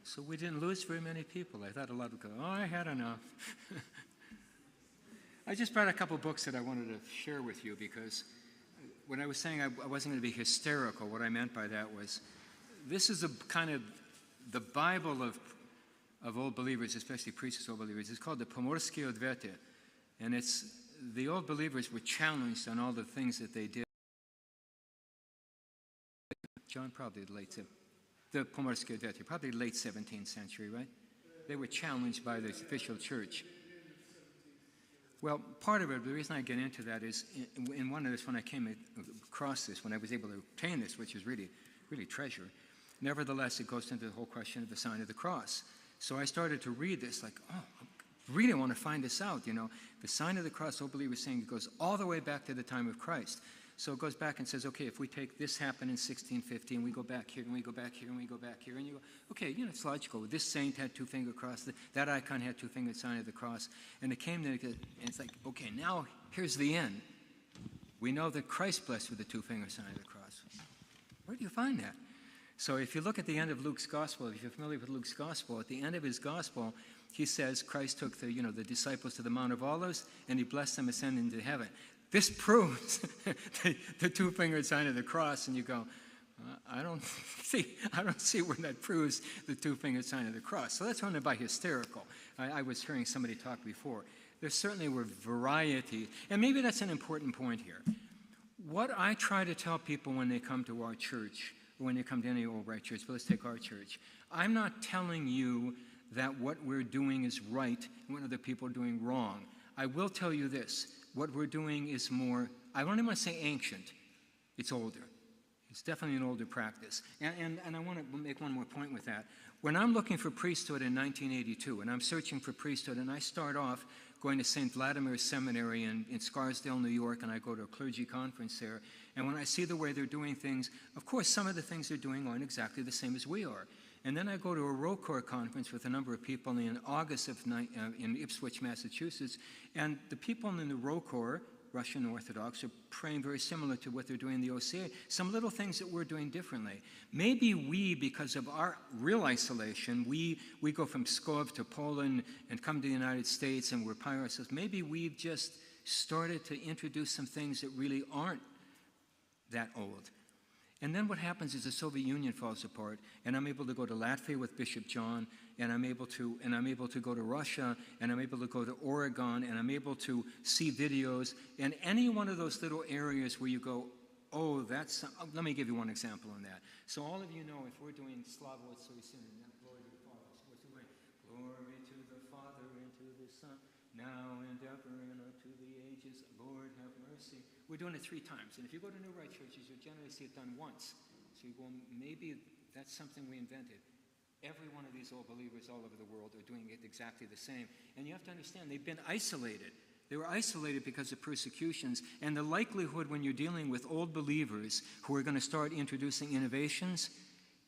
So we didn't lose very many people. I thought a lot would go, oh, I had enough. I just brought a couple books that I wanted to share with you, because when I was saying I wasn't going to be hysterical, what I meant by that was, this is a kind of the Bible of old believers, especially priests, old believers. It's called the Pomorskie Odvety, and it's the old believers were challenged on all the things that they did. John, probably the Pomorskie Odvety, probably late 17th century, right? They were challenged by the official church. Well, part of it, the reason I get into that is, in one of this, when I came across this, when I was able to obtain this, which is really, really treasure, nevertheless, it goes into the whole question of the sign of the cross. So I started to read this, like, oh, I really want to find this out, you know. The sign of the cross, old believers saying, it goes all the way back to the time of Christ. So it goes back and says, okay, if we take this happened in 1650, and we go back here, and we go back here, and we go back here, and you go, okay, you know, it's logical. This saint had two-finger cross, that icon had two-finger sign of the cross, and it came there, and it's like, okay, now here's the end. We know that Christ blessed with the two-finger sign of the cross. Where do you find that? So if you look at the end of Luke's gospel, if you're familiar with Luke's gospel, at the end of his gospel, he says Christ took the disciples to the Mount of Olives, and he blessed them ascending into heaven. This proves the two-fingered sign of the cross, and you go, I don't see where that proves the two-fingered sign of the cross. So that's only by hysterical. I was hearing somebody talk before. There certainly were variety, and maybe that's an important point here. What I try to tell people when they come to our church, or when they come to any old right church, but let's take our church, I'm not telling you that what we're doing is right and what other people are doing wrong. I will tell you this. What we're doing is more, I don't even want to say ancient, it's older. It's definitely an older practice. And I want to make one more point with that. When I'm looking for priesthood in 1982, and I'm searching for priesthood, and I start off going to St. Vladimir's Seminary in Scarsdale, New York, and I go to a clergy conference there, and when I see the way they're doing things, of course, some of the things they're doing aren't exactly the same as we are. And then I go to a roll call conference with a number of people in August in Ipswich, Massachusetts, and the people in the roll call, Russian Orthodox, are praying very similar to what they're doing in the OCA. Some little things that we're doing differently. Maybe we, because of our real isolation, we go from Pskov to Poland and come to the United States and we're by ourselves. Maybe we've just started to introduce some things that really aren't that old. And then what happens is the Soviet Union falls apart, and I'm able to go to Latvia with Bishop John, and I'm able to go to Russia, and I'm able to go to Oregon, and I'm able to see videos, and any one of those little areas where you go, oh, that's, let me give you one example on that. So all of you know, if we're doing Slavo Otso and glory to the Father, so what's it like? Glory to the Father and to the Son, now and ever and unto the ages, Lord have mercy. We're doing it 3 times. And if you go to New Rite churches, you'll generally see it done once. So you go, maybe that's something we invented. Every one of these old believers all over the world are doing it exactly the same. And you have to understand, they've been isolated. They were isolated because of persecutions. And the likelihood when you're dealing with old believers who are going to start introducing innovations,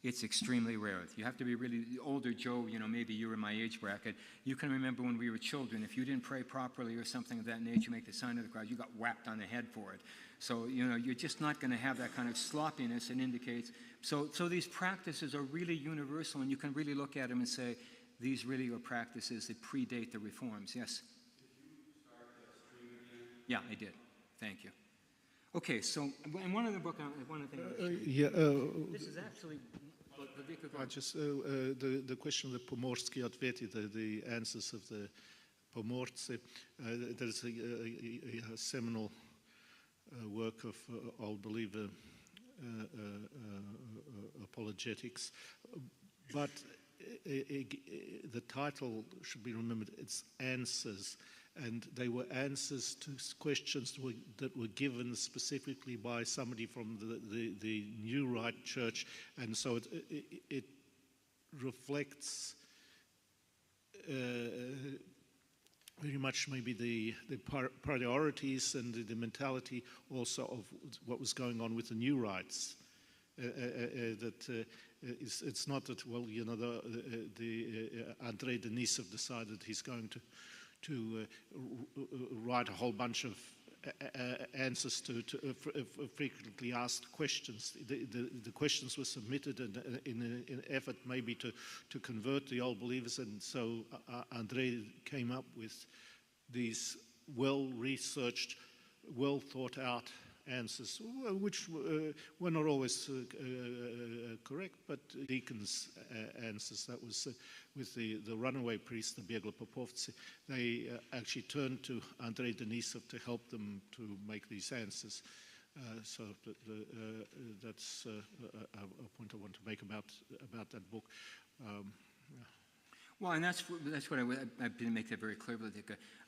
it's extremely rare. You have to be really older Joe, you know, maybe you were in my age bracket. You can remember when we were children, if you didn't pray properly or something of that nature, make the sign of the cross, you got whacked on the head for it. So, you know, you're just not going to have that kind of sloppiness. It indicates. So these practices are really universal, and you can really look at them and say, these really are practices that predate the reforms. Yes? Did you start that stream again? Yeah, I did. Thank you. Okay, so in one of the book, one of the things. This is actually. Just the question of the Pomorskie Odvety, the answers of the Pomorci. There's a seminal work of old believer apologetics, but the title should be remembered. It's answers, and they were answers to questions that were given specifically by somebody from the New Rite Church, and so it reflects very much maybe the priorities and the mentality also of what was going on with the New Rites. It's not that, well, you know, the Andrei Denisov decided he's going to write a whole bunch of answers to frequently asked questions. The questions were submitted in an effort maybe to convert the old believers, and so Andre came up with these well-researched, well-thought-out answers, which were not always correct, but deacons' answers. That was with the runaway priest, the Biegla Popovci. They actually turned to Andrei Denisov to help them to make these answers. So that's a point I want to make about that book. Well, and that's what I didn't make that very clear.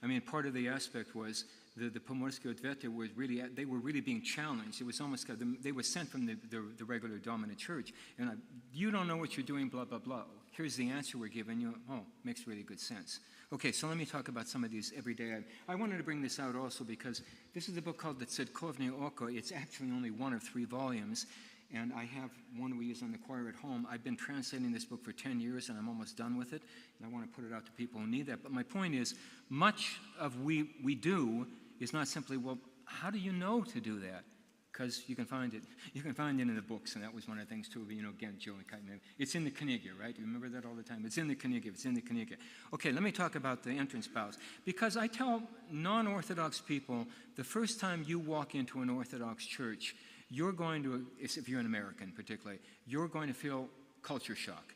I mean, part of the aspect was the Pomorske Odvete was really, they were really being challenged. It was almost, they were sent from the regular dominant church. And you don't know what you're doing, blah, blah, blah. Here's the answer we're giving you. Oh, makes really good sense. Okay, so let me talk about some of these everyday. I wanted to bring this out also because this is a book called the Tzedkovne Oko. It's actually only one of 3 volumes. And I have one we use on the choir at home. I've been translating this book for 10 years, and I'm almost done with it. And I want to put it out to people who need that. But my point is, much of we do is not simply, well, how do you know to do that? Because you can find it. You can find it in the books, and that was one of the things too. You know, again, Joe and Kite. It's in the Kniga, right? You remember that all the time. It's in the Kniga. It's in the Kniga. Okay, let me talk about the entrance vows, because I tell non-Orthodox people the first time you walk into an Orthodox church, you're going to, if you're an American particularly, you're going to feel culture shock.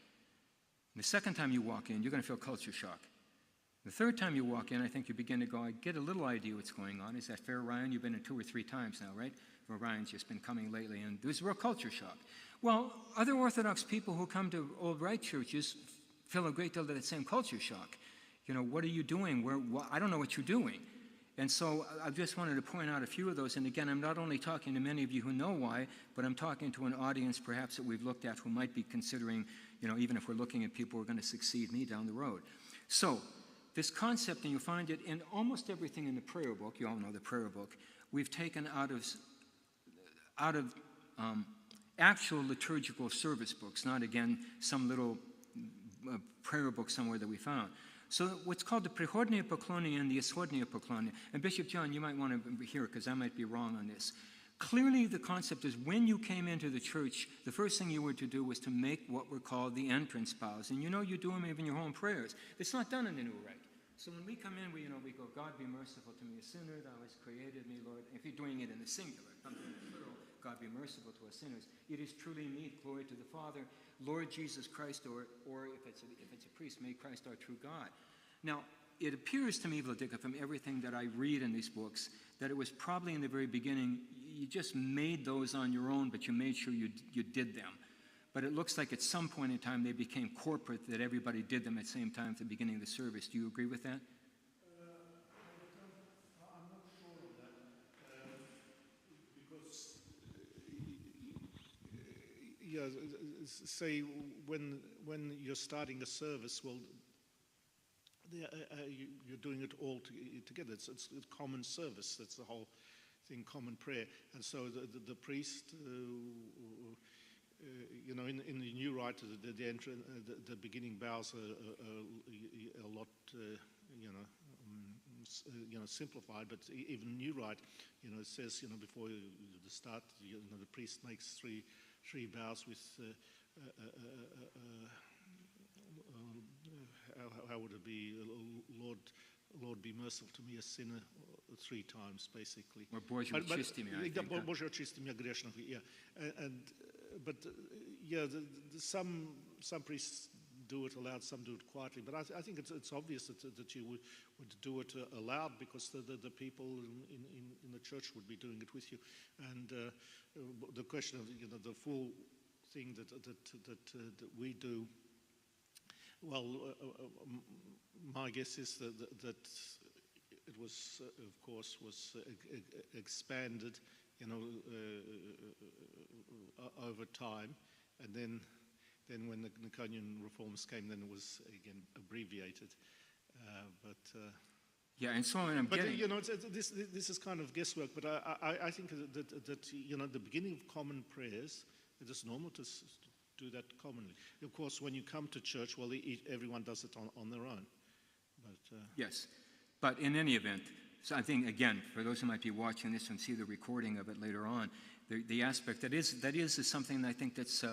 And the second time you walk in, you're going to feel culture shock. The third time you walk in, I think you begin to go, I get a little idea what's going on. Is that fair, Ryan? You've been in 2 or 3 times now, right? Well, Ryan's just been coming lately, and there's real culture shock. Well, other Orthodox people who come to old rite churches feel a great deal of that same culture shock. You know, what are you doing? I don't know what you're doing. And so I just wanted to point out a few of those. And again, I'm not only talking to many of you who know why, but I'm talking to an audience perhaps that we've looked at who might be considering, you know, even if we're looking at people who are going to succeed me down the road. So this concept, and you'll find it in almost everything in the prayer book, you all know the prayer book, we've taken out of actual liturgical service books, not again some little prayer book somewhere that we found. So what's called the Prihodnaya Poklonia and the Ishodnaya Poklonia. And Bishop John, you might want to hear because I might be wrong on this. Clearly the concept is when you came into the church, the first thing you were to do was to make what were called the entrance vows. And you know you do them even in your home prayers. It's not done in the New Rite. So when we come in, we go, God be merciful to me, a sinner, thou hast created me, Lord. If you're doing it in the singular, something in the plural, God be merciful to us sinners. It is truly meet, glory to the Father, Lord Jesus Christ, or if it's a priest, may Christ our true God. Now, it appears to me, Vladika, from everything that I read in these books, that it was probably in the very beginning, you just made those on your own, but you made sure you did them. But it looks like at some point in time they became corporate, that everybody did them at the same time at the beginning of the service. Do you agree with that? I'm not sure of that, because, say when you're starting a service, well, you're doing it all together. It's common service. That's the whole thing, common prayer. And so the priest, in the New Rite, the beginning vows are a lot, simplified. But even New Rite, it says, before the start, the priest makes three vows with. How would it be? Lord, be merciful to me, a sinner, 3 times, basically. Or Bože očisti me, I think. Bože očisti me grešnog, yeah. Some priests do it aloud, some do it quietly. But I think it's obvious that you would do it aloud because the people in the church would be doing it with you. And the question of the full thing that we do. Well, my guess is that it was, of course, expanded, over time, and then when the Niconian reforms came, then it was again abbreviated. Yeah, and so I'm getting. This is kind of guesswork, but I think that the beginning of common prayers, it is normal to do that commonly. Of course, when you come to church, well, everyone does it on their own. But yes, but in any event, So I think, again, for those who might be watching this and see the recording of it later on, the aspect that is something that I think that's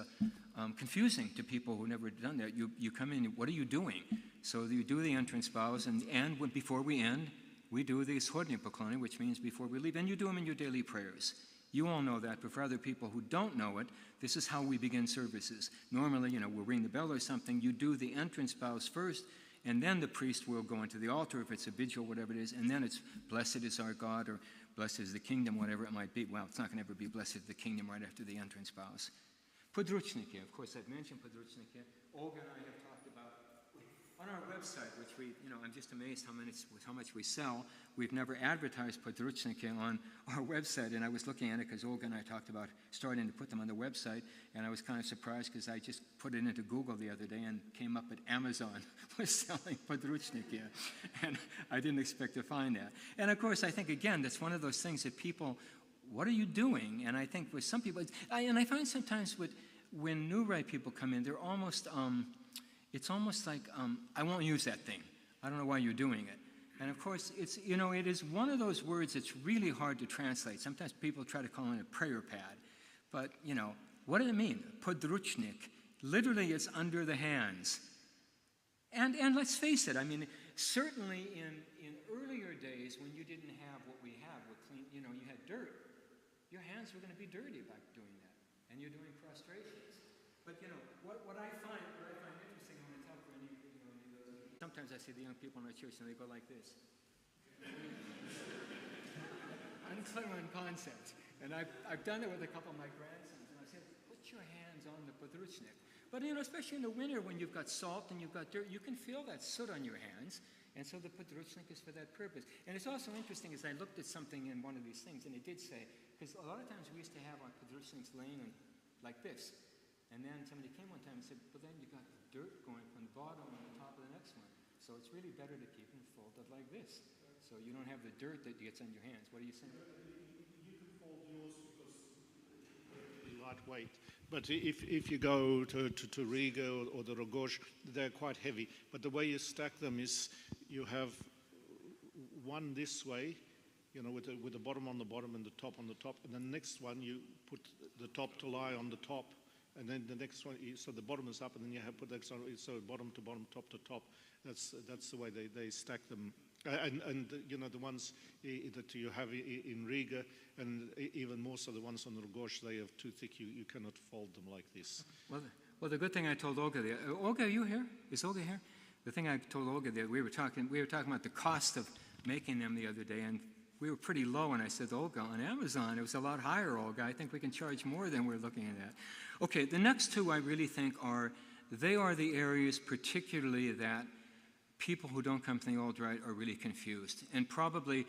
confusing to people who've never done that. You come in, what are you doing? So you do the entrance vows, and before we end, we do the shodnie poklony, which means before we leave, and you do them in your daily prayers. You all know that, but for other people who don't know it, this is how we begin services. Normally, we'll ring the bell or something. You do the entrance vows first, and then the priest will go into the altar if it's a vigil, whatever it is, and then it's blessed is our God, or blessed is the kingdom, whatever it might be. Well, it's not going to ever be blessed is the kingdom right after the entrance vows. Podruchniki, of course, I've mentioned Podruchniki. Olga and I have talked about on our website, which I'm just amazed how much we sell. We've never advertised Podruchniki on our website, and I was looking at it because Olga and I talked about starting to put them on the website, and I was kind of surprised because I just put it into Google the other day and came up at Amazon was selling Podruchniki, and I didn't expect to find that. And of course, I think, again, that's one of those things that people, what are you doing? And I think with some people, I find sometimes when new rite people come in, they're almost, it's almost like, I won't use that thing. I don't know why you're doing it. And of course, it is one of those words that's really hard to translate. Sometimes people try to call it a prayer pad. But, what does it mean? Podruchnik. Literally, it's under the hands. And let's face it, certainly in earlier days when you didn't have what we have, you had dirt, your hands were going to be dirty by doing that. And you're doing prostrations. But, what I find interesting when I talk to any of those, sometimes I see the young people in our church and they go like this. Unclear on concepts. And I've done it with a couple of my grandsons, and I said, put your hands on the podruchnik. But, especially in the winter when you've got salt and you've got dirt, you can feel that soot on your hands. And so the podruchnik is for that purpose. And it's also interesting as I looked at something in one of these things, and it did say, because a lot of times we used to have our podruchniks laying like this. And then somebody came one time and said, well, then you got dirt going from the bottom on the top of the next one. So it's really better to keep them folded like this. So you don't have the dirt that gets on your hands. What are you saying? You can fold yours because they're lightweight. But if you go to Riga or the Rogosh, they're quite heavy. But the way you stack them is you have one this way, with the bottom on the bottom and the top on the top. And then the next one, you put the top to lie on the top. And then the next one, so the bottom is up, and then you have put the next one, so bottom to bottom, top to top. That's the way they stack them. And the ones that you have in Riga, and even more so the ones on the Rogosh, they are too thick. You cannot fold them like this. Well, the good thing I told Olga there. Olga, are you here? Is Olga here? The thing I told Olga there, we were talking about the cost of making them the other day, and we were pretty low, and I said, Olga, on Amazon, it was a lot higher, Olga. I think we can charge more than we're looking at. Okay, the next two I really think are the areas particularly that people who don't come from the old rite are really confused. And probably,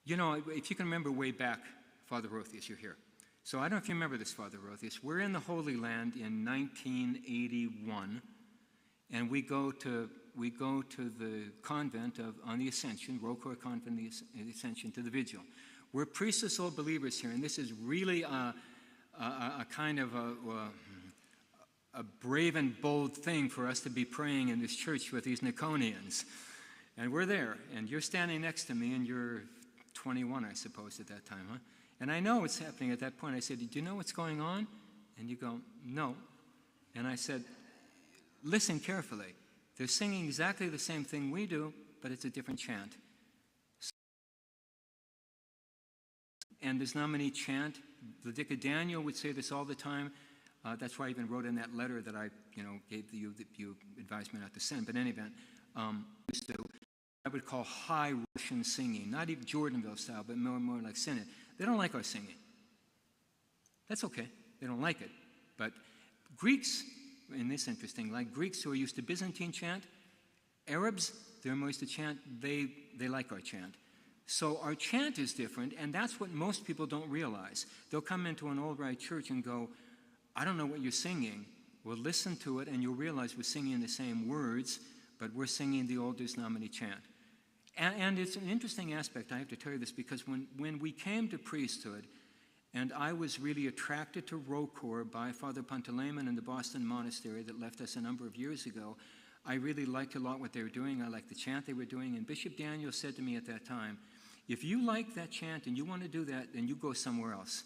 if you can remember way back, Father Rothius, you're here. So I don't know if you remember this, Father Rothius. We're in the Holy Land in 1981, and we go to the convent on the Ascension, Rokor Convent, the Ascension, to the Vigil. We're priestess old believers here, and this is really a kind of a brave and bold thing for us to be praying in this church with these Niconians. And we're there, and you're standing next to me, and you're 21, I suppose, at that time, huh? And I know what's happening at that point. I said, do you know what's going on? And you go, no. And I said, listen carefully. They're singing exactly the same thing we do, but it's a different chant. And there's not many chant. The Vicar Daniel would say this all the time. That's why I even wrote in that letter that I, gave you that you advised me not to send. But in any event, I would call high Russian singing, not even Jordanville style, but more like Synod. They don't like our singing. That's okay. They don't like it. But Greeks, and this interesting, like Greeks who are used to Byzantine chant, Arabs, they're more used to chant, they like our chant. So our chant is different, and that's what most people don't realize. They'll come into an old rite church and go, I don't know what you're singing. Well, listen to it, and you'll realize we're singing the same words, but we're singing the old Deus Nomine chant. And it's an interesting aspect, I have to tell you this, because when we came to priesthood, and I was really attracted to Rokor by Father Panteleimon in the Boston monastery that left us a number of years ago, I really liked a lot what they were doing. I liked the chant they were doing. And Bishop Daniel said to me at that time, If you like that chant and you want to do that, then you go somewhere else.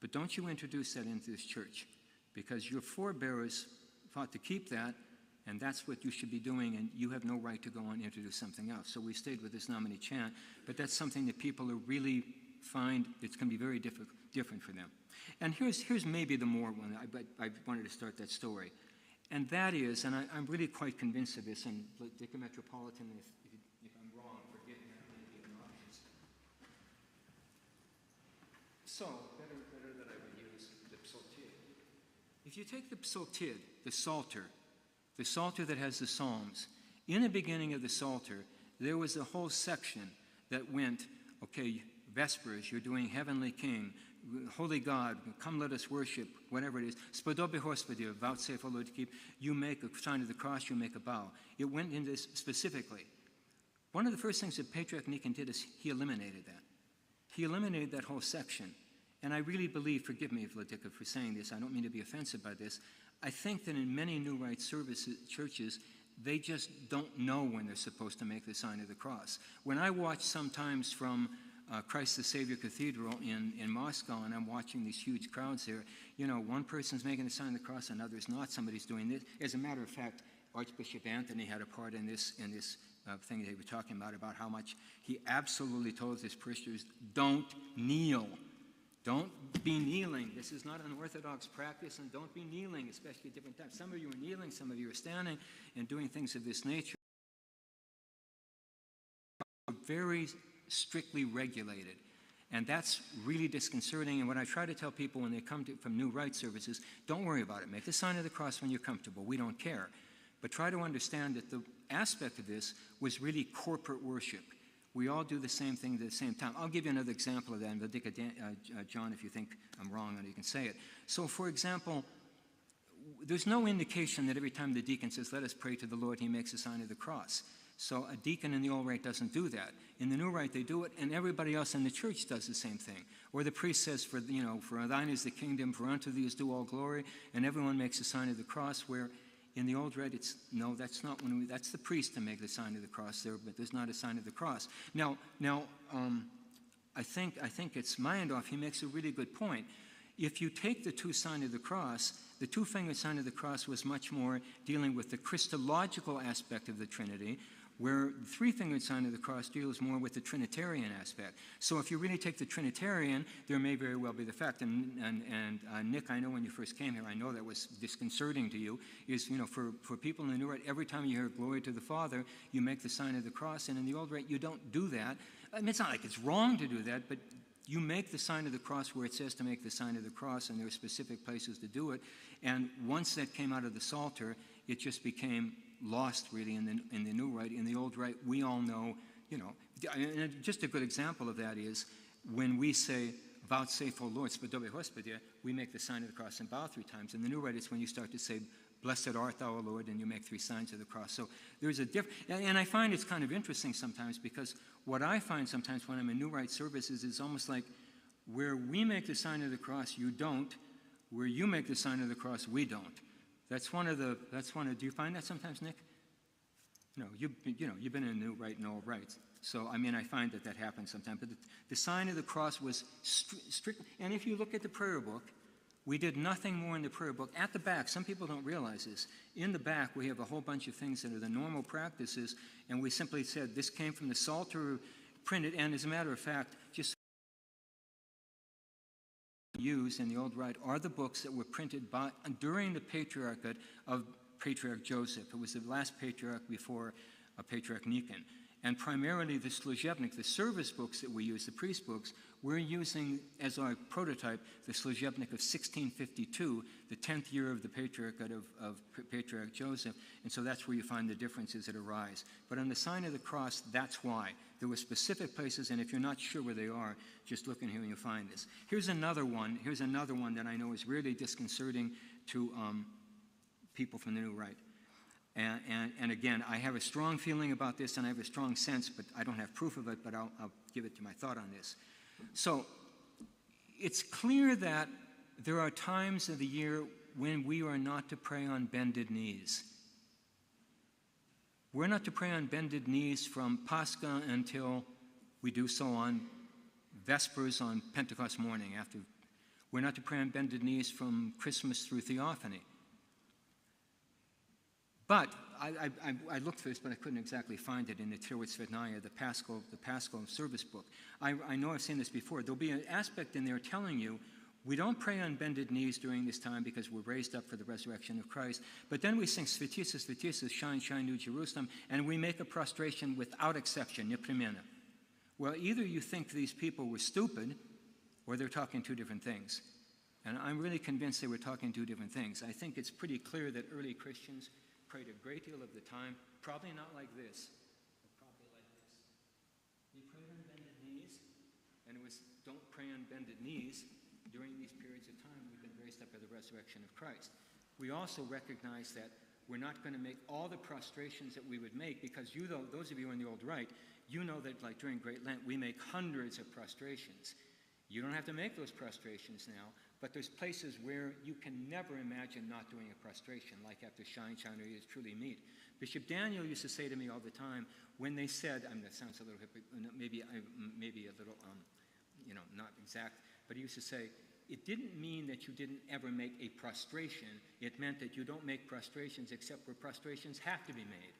But don't you introduce that into this church, because your forebears fought to keep that, and that's what you should be doing, and you have no right to go on and introduce something else. So we stayed with this nominee chant, but that's something that people are really find it's going to be very different for them. And here's maybe the more one, I wanted to start that story. And that is, and I'm really quite convinced of this, and Dick Metropolitan, if I'm wrong, forgive me, I may be obnoxious. So, better that I would use the psalter. If you take the psalter, the psalter that has the psalms, in the beginning of the psalter, there was a whole section that went, okay, Vespers, you're doing Heavenly King, Holy God, come let us worship, whatever it is. Spodobe Hospodи, vouchsafe, O Lord, to keep. You make a sign of the cross, you make a bow. It went into this specifically. One of the first things that Patriarch Nikon did is he eliminated that. He eliminated that whole section. And I really believe, forgive me, Liturgical, for saying this, I don't mean to be offensive by this, I think that in many New Rite services, churches, they just don't know when they're supposed to make the sign of the cross. When I watch sometimes from Christ the Savior Cathedral in Moscow, and I'm watching these huge crowds here, you know, one person's making the sign of the cross, another's not, somebody's doing this. As a matter of fact, Archbishop Anthony had a part in this thing they were talking about how much he absolutely told his parishioners, don't kneel. Don't be kneeling. This is not an Orthodox practice, and don't be kneeling, especially at different times. Some of you are kneeling, some of you are standing and doing things of this nature. Very strictly regulated. And that's really disconcerting. And what I try to tell people when they come from New Rite services, don't worry about it. Make the sign of the cross when you're comfortable. We don't care. But try to understand that the aspect of this was really corporate worship. We all do the same thing at the same time. I'll give you another example of that, and John, if you think I'm wrong, and you can say it. So, for example, there's no indication that every time the deacon says, let us pray to the Lord, he makes a sign of the cross. So a deacon in the Old Rite doesn't do that. In the New Rite, they do it, and everybody else in the church does the same thing. Or the priest says, for thine is the kingdom, for unto thee is due all glory, and everyone makes a sign of the cross, where in the Old Rite, that's not that's the priest to make the sign of the cross there, but there's not a sign of the cross. Now, I think it's Meyendorff, he makes a really good point. If you take the two sign of the cross, the two-fingered sign of the cross was much more dealing with the Christological aspect of the Trinity, where the three-fingered sign of the cross deals more with the Trinitarian aspect. So if you really take the Trinitarian, there may very well be the fact, and Nick, I know when you first came here, I know that was disconcerting to you, is, for people in the New Rite, every time you hear glory to the Father, you make the sign of the cross, and in the Old Rite, you don't do that. I mean, it's not like it's wrong to do that, but you make the sign of the cross where it says to make the sign of the cross, and there are specific places to do it. And once that came out of the Psalter, it just became lost really in the New Rite. In the Old Rite, we all know, and just a good example of that is when we say, vouchsafe, O Lord, spodobe Hospodia, we make the sign of the cross and bow 3 times. In the New Rite, it's when you start to say, blessed art thou, O Lord, and you make 3 signs of the cross. So there's a difference, and I find it's kind of interesting sometimes, because what I find sometimes when I'm in New Rite services is almost like where we make the sign of the cross, you don't. Where you make the sign of the cross, we don't. Do you find that sometimes, Nick? No, you've been in New Rite and Old Rites. So, I mean, I find that happens sometimes. But the sign of the cross was strict. And if you look at the prayer book, we did nothing more in the prayer book. At the back, some people don't realize this. In the back, we have a whole bunch of things that are the normal practices, and we simply said this came from the Psalter printed, and as a matter of fact, just used in the Old Rite are the books that were printed during the patriarchate of Patriarch Joseph. It was the last patriarch before Patriarch Nikon. And primarily the Služebnik, the service books that we use, the priest books, we're using as our prototype the Služebnik of 1652, the 10th year of the patriarchate of Patriarch Joseph. And so that's where you find the differences that arise. But on the sign of the cross, that's why. There were specific places, and if you're not sure where they are, just look in here and you'll find this. Here's another one that I know is really disconcerting to people from the New Rite. And again, I have a strong feeling about this, and I have a strong sense, but I don't have proof of it, but I'll give it to my thought on this. So it's clear that there are times of the year when we are not to pray on bended knees. We're not to pray on bended knees from Pascha until We do so on Vespers on Pentecost morning. We're not to pray on bended knees from Christmas through Theophany. But I looked for this, but I couldn't exactly find it in the Tirwit Svetnaya, the Paschal service book. I know I've seen this before. There'll be an aspect in there telling you, we don't pray on bended knees during this time because we're raised up for the resurrection of Christ. But then we sing Svetisus, Svetisus, Shine, Shine, New Jerusalem, and we make a prostration without exception, Niprimena. Well, either you think these people were stupid, or they're talking two different things. And I'm really convinced they were talking two different things. I think it's pretty clear that early Christians prayed a great deal of the time, probably not like this, but probably like this. We prayed on bended knees, and it was, don't pray on bended knees during these periods of time we've been raised up by the resurrection of Christ. We also recognize that we're not going to make all the prostrations that we would make, because those of you in the old rite, you know that like during Great Lent, we make hundreds of prostrations. You don't have to make those prostrations now, but there's places where you can never imagine not doing a prostration, like after Shine, Shine, or is truly meet. Bishop Daniel used to say to me all the time, when they said, that sounds a little maybe a little, not exact, but he used to say, it didn't mean that you didn't ever make a prostration. It meant that you don't make prostrations except where prostrations have to be made.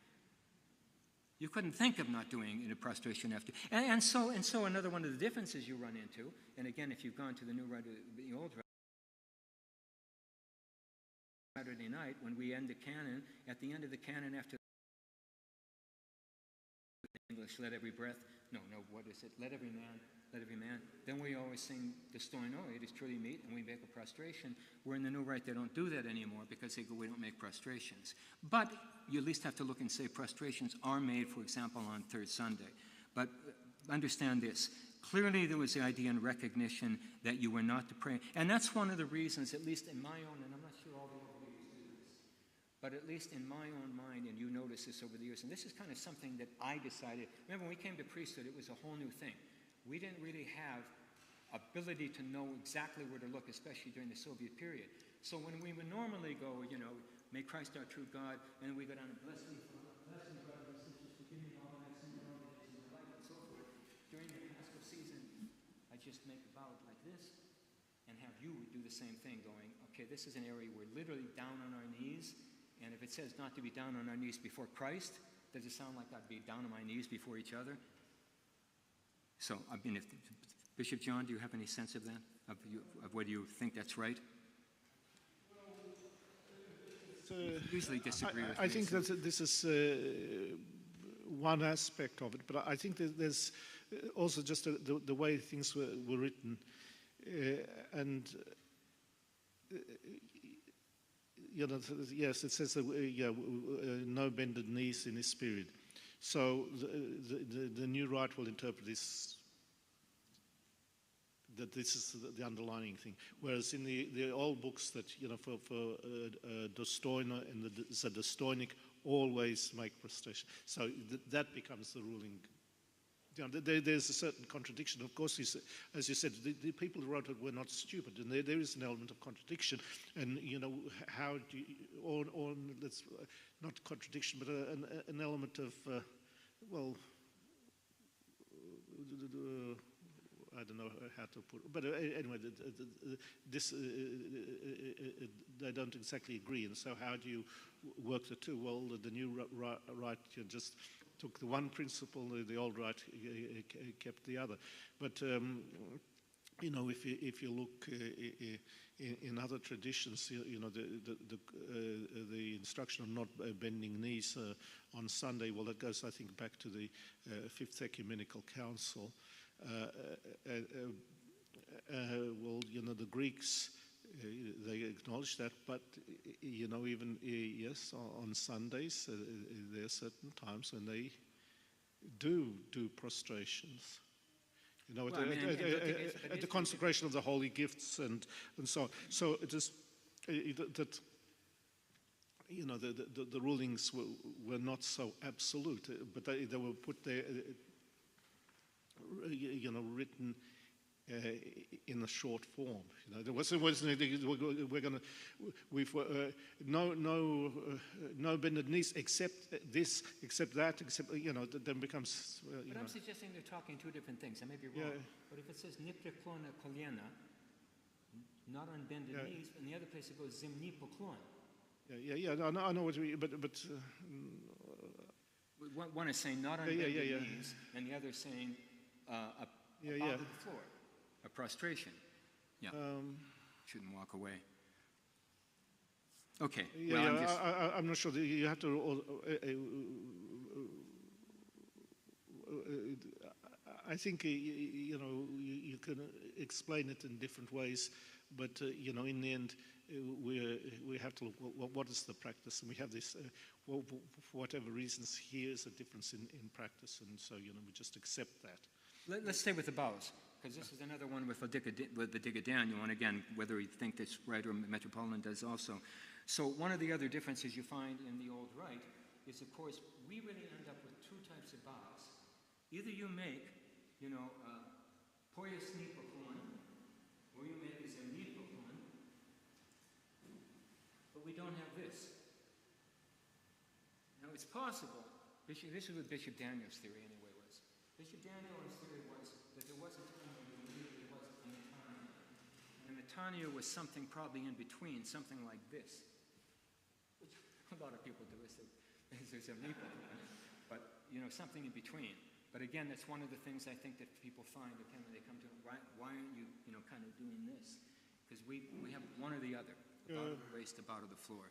You couldn't think of not doing a prostration after. And so another one of the differences you run into, and again, if you've gone to the new rite, the old rite, Saturday night, when we end the canon, at the end of the canon after English, let every breath, what is it? Let every man. Then we always sing the Stoino, it is truly meet, and we make a prostration. Where in the new rite, they don't do that anymore because they go, we don't make prostrations. But you at least have to look and say prostrations are made, for example, on Third Sunday. But understand this. Clearly, there was the idea and recognition that you were not to pray. And that's one of the reasons, at least in my own, and I'm not sure all the other leaders do this, but at least in my own mind, and you notice this over the years, and this is kind of something that I decided. Remember, when we came to priesthood, it was a whole new thing. We didn't really have ability to know exactly where to look, especially during the Soviet period. So when we would normally go, may Christ our true God, and we go down and bless thee, brothers and sisters, forgive me all my sins and all the days of my life, and so forth. During the Paschal season, I just make a vow like this, and have you do the same thing, going, okay, this is an area we're literally down on our knees, and if it says not to be down on our knees before Christ, does it sound like I'd be down on my knees before each other? So, Bishop John, do you have any sense of that? Of whether you think that's right? Usually disagree with me. I think that this is one aspect of it, but I think that there's also just the way things were written. Yes, it says that, no bended knees in his period. So the new rite will interpret this, that this is the underlining thing. Whereas in the old books that, for Dostoina and the Dostojnik, always make prostration. So that becomes the ruling. There's a certain contradiction. Of course, as you said, the people who wrote it were not stupid, and there is an element of contradiction. And, how do you, or let's, not contradiction, but an element of, I don't know how to put it. But anyway, they don't exactly agree. And so how do you work the two? Well, the new rite just took the one principle, the old rite kept the other. But if you look in other traditions, the instruction of not bending knees on Sunday, well, that goes, I think, back to the Fifth Ecumenical Council. The Greeks, they acknowledge that, but even yes, on Sundays there are certain times when they do prostrations. At the consecration of the holy gifts and so on. So it is that the rulings were not so absolute, but they were put there, written in a short form. You know, there wasn't we're going to we've no bended knees except this, except that, except then becomes. But I'm suggesting they're talking two different things. I may be wrong. But if it says nipteklona kolena, not on bended knees, in the other place it goes zimni poklon. I know what we, but one is saying not on bended knees, and the other is saying above the floor, a prostration. Yeah, shouldn't walk away. Okay. I'm not sure. You have to. I think you can explain it in different ways, but in the end, we have to look what is the practice, and we have this. For whatever reasons, here is a difference in practice, and so we just accept that. Let's stay with the bows, because this is another one with the Digadaniel, and again, whether you think that's right or Metropolitan does also. So one of the other differences you find in the Old Rite is, of course, we really end up with two types of bows. Either you make, poios nipokon, or you make a zemnipokon, but we don't have this. Now, it's possible, this is what Bishop Daniel's theory anyway was. Bishop Daniel's theory was that there was a time when there was a metania. And the metania was something probably in between, something like this. Which a lot of people do is there's a nipokon, but something in between. But again, that's one of the things I think that people find when they come to why aren't you kind of doing this? Because we have one or the other, the bout of the waist, the bout of the floor.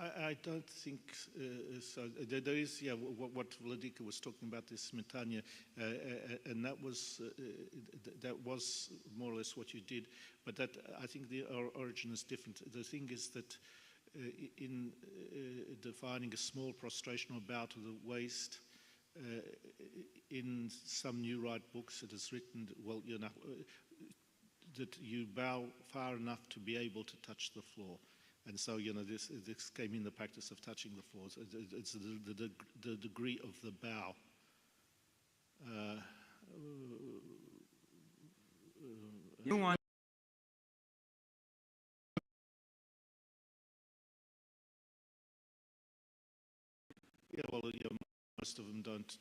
I don't think so. There is, what Liturgical was talking about, this metania, and that was more or less what you did. But that, I think the origin is different. The thing is that in defining a small prostration or bow to the waist, in some New Rite books it is written, that you bow far enough to be able to touch the floor. And so, this came in the practice of touching the floor. It's the degree of the bow. Most of them don't.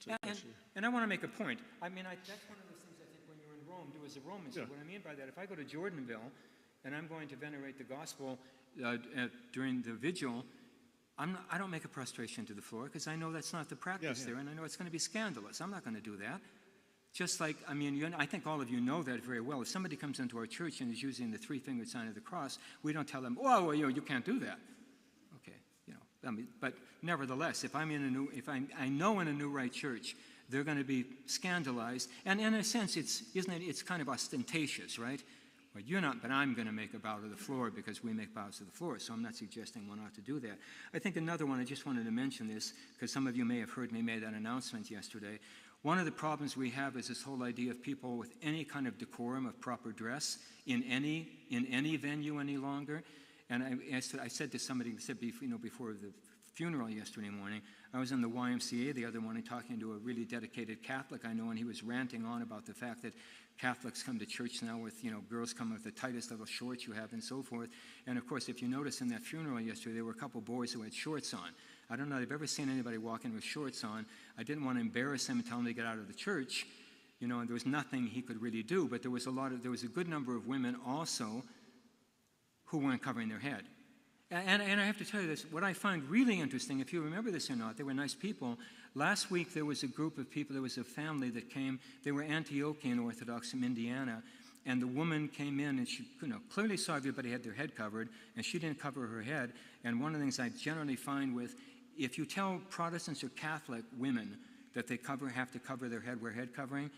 And I want to make a point. I mean, that's one of those things I think when you're in Rome, do as a Roman. So what I mean by that, if I go to Jordanville and I'm going to venerate the gospel during the vigil, I don't make a prostration to the floor because I know that's not the practice there, and I know it's going to be scandalous. I'm not going to do that. Just like, I think all of you know that very well. If somebody comes into our church and is using the three-fingered sign of the cross, we don't tell them, "Oh, well, you can't do that." Okay, but nevertheless, if I know in a New Rite church, they're going to be scandalized, and in a sense, it's kind of ostentatious, right? But you're not, but I'm going to make a bow to the floor because we make bows to the floor, so I'm not suggesting one ought to do that. I think another one, I just wanted to mention this, because some of you may have heard me make that announcement yesterday. One of the problems we have is this whole idea of people with any kind of decorum of proper dress in any venue any longer. And I said to somebody, before the funeral yesterday morning, I was in the YMCA the other morning talking to a really dedicated Catholic I know, and he was ranting on about the fact that Catholics come to church now with, girls come with the tightest little shorts you have and so forth. And of course, if you notice in that funeral yesterday, there were a couple boys who had shorts on. I don't know if I've ever seen anybody walk in with shorts on. I didn't want to embarrass him and tell him to get out of the church, and there was nothing he could really do. But there was a good number of women also who weren't covering their head. And I have to tell you this, what I find really interesting, if you remember this or not, they were nice people. Last week there was a group of people, there was a family that came, they were Antiochian Orthodox from Indiana, and the woman came in and she clearly saw everybody had their head covered, and she didn't cover her head. And one of the things I generally find with, if you tell Protestants or Catholic women that they have to cover their head, wear head covering,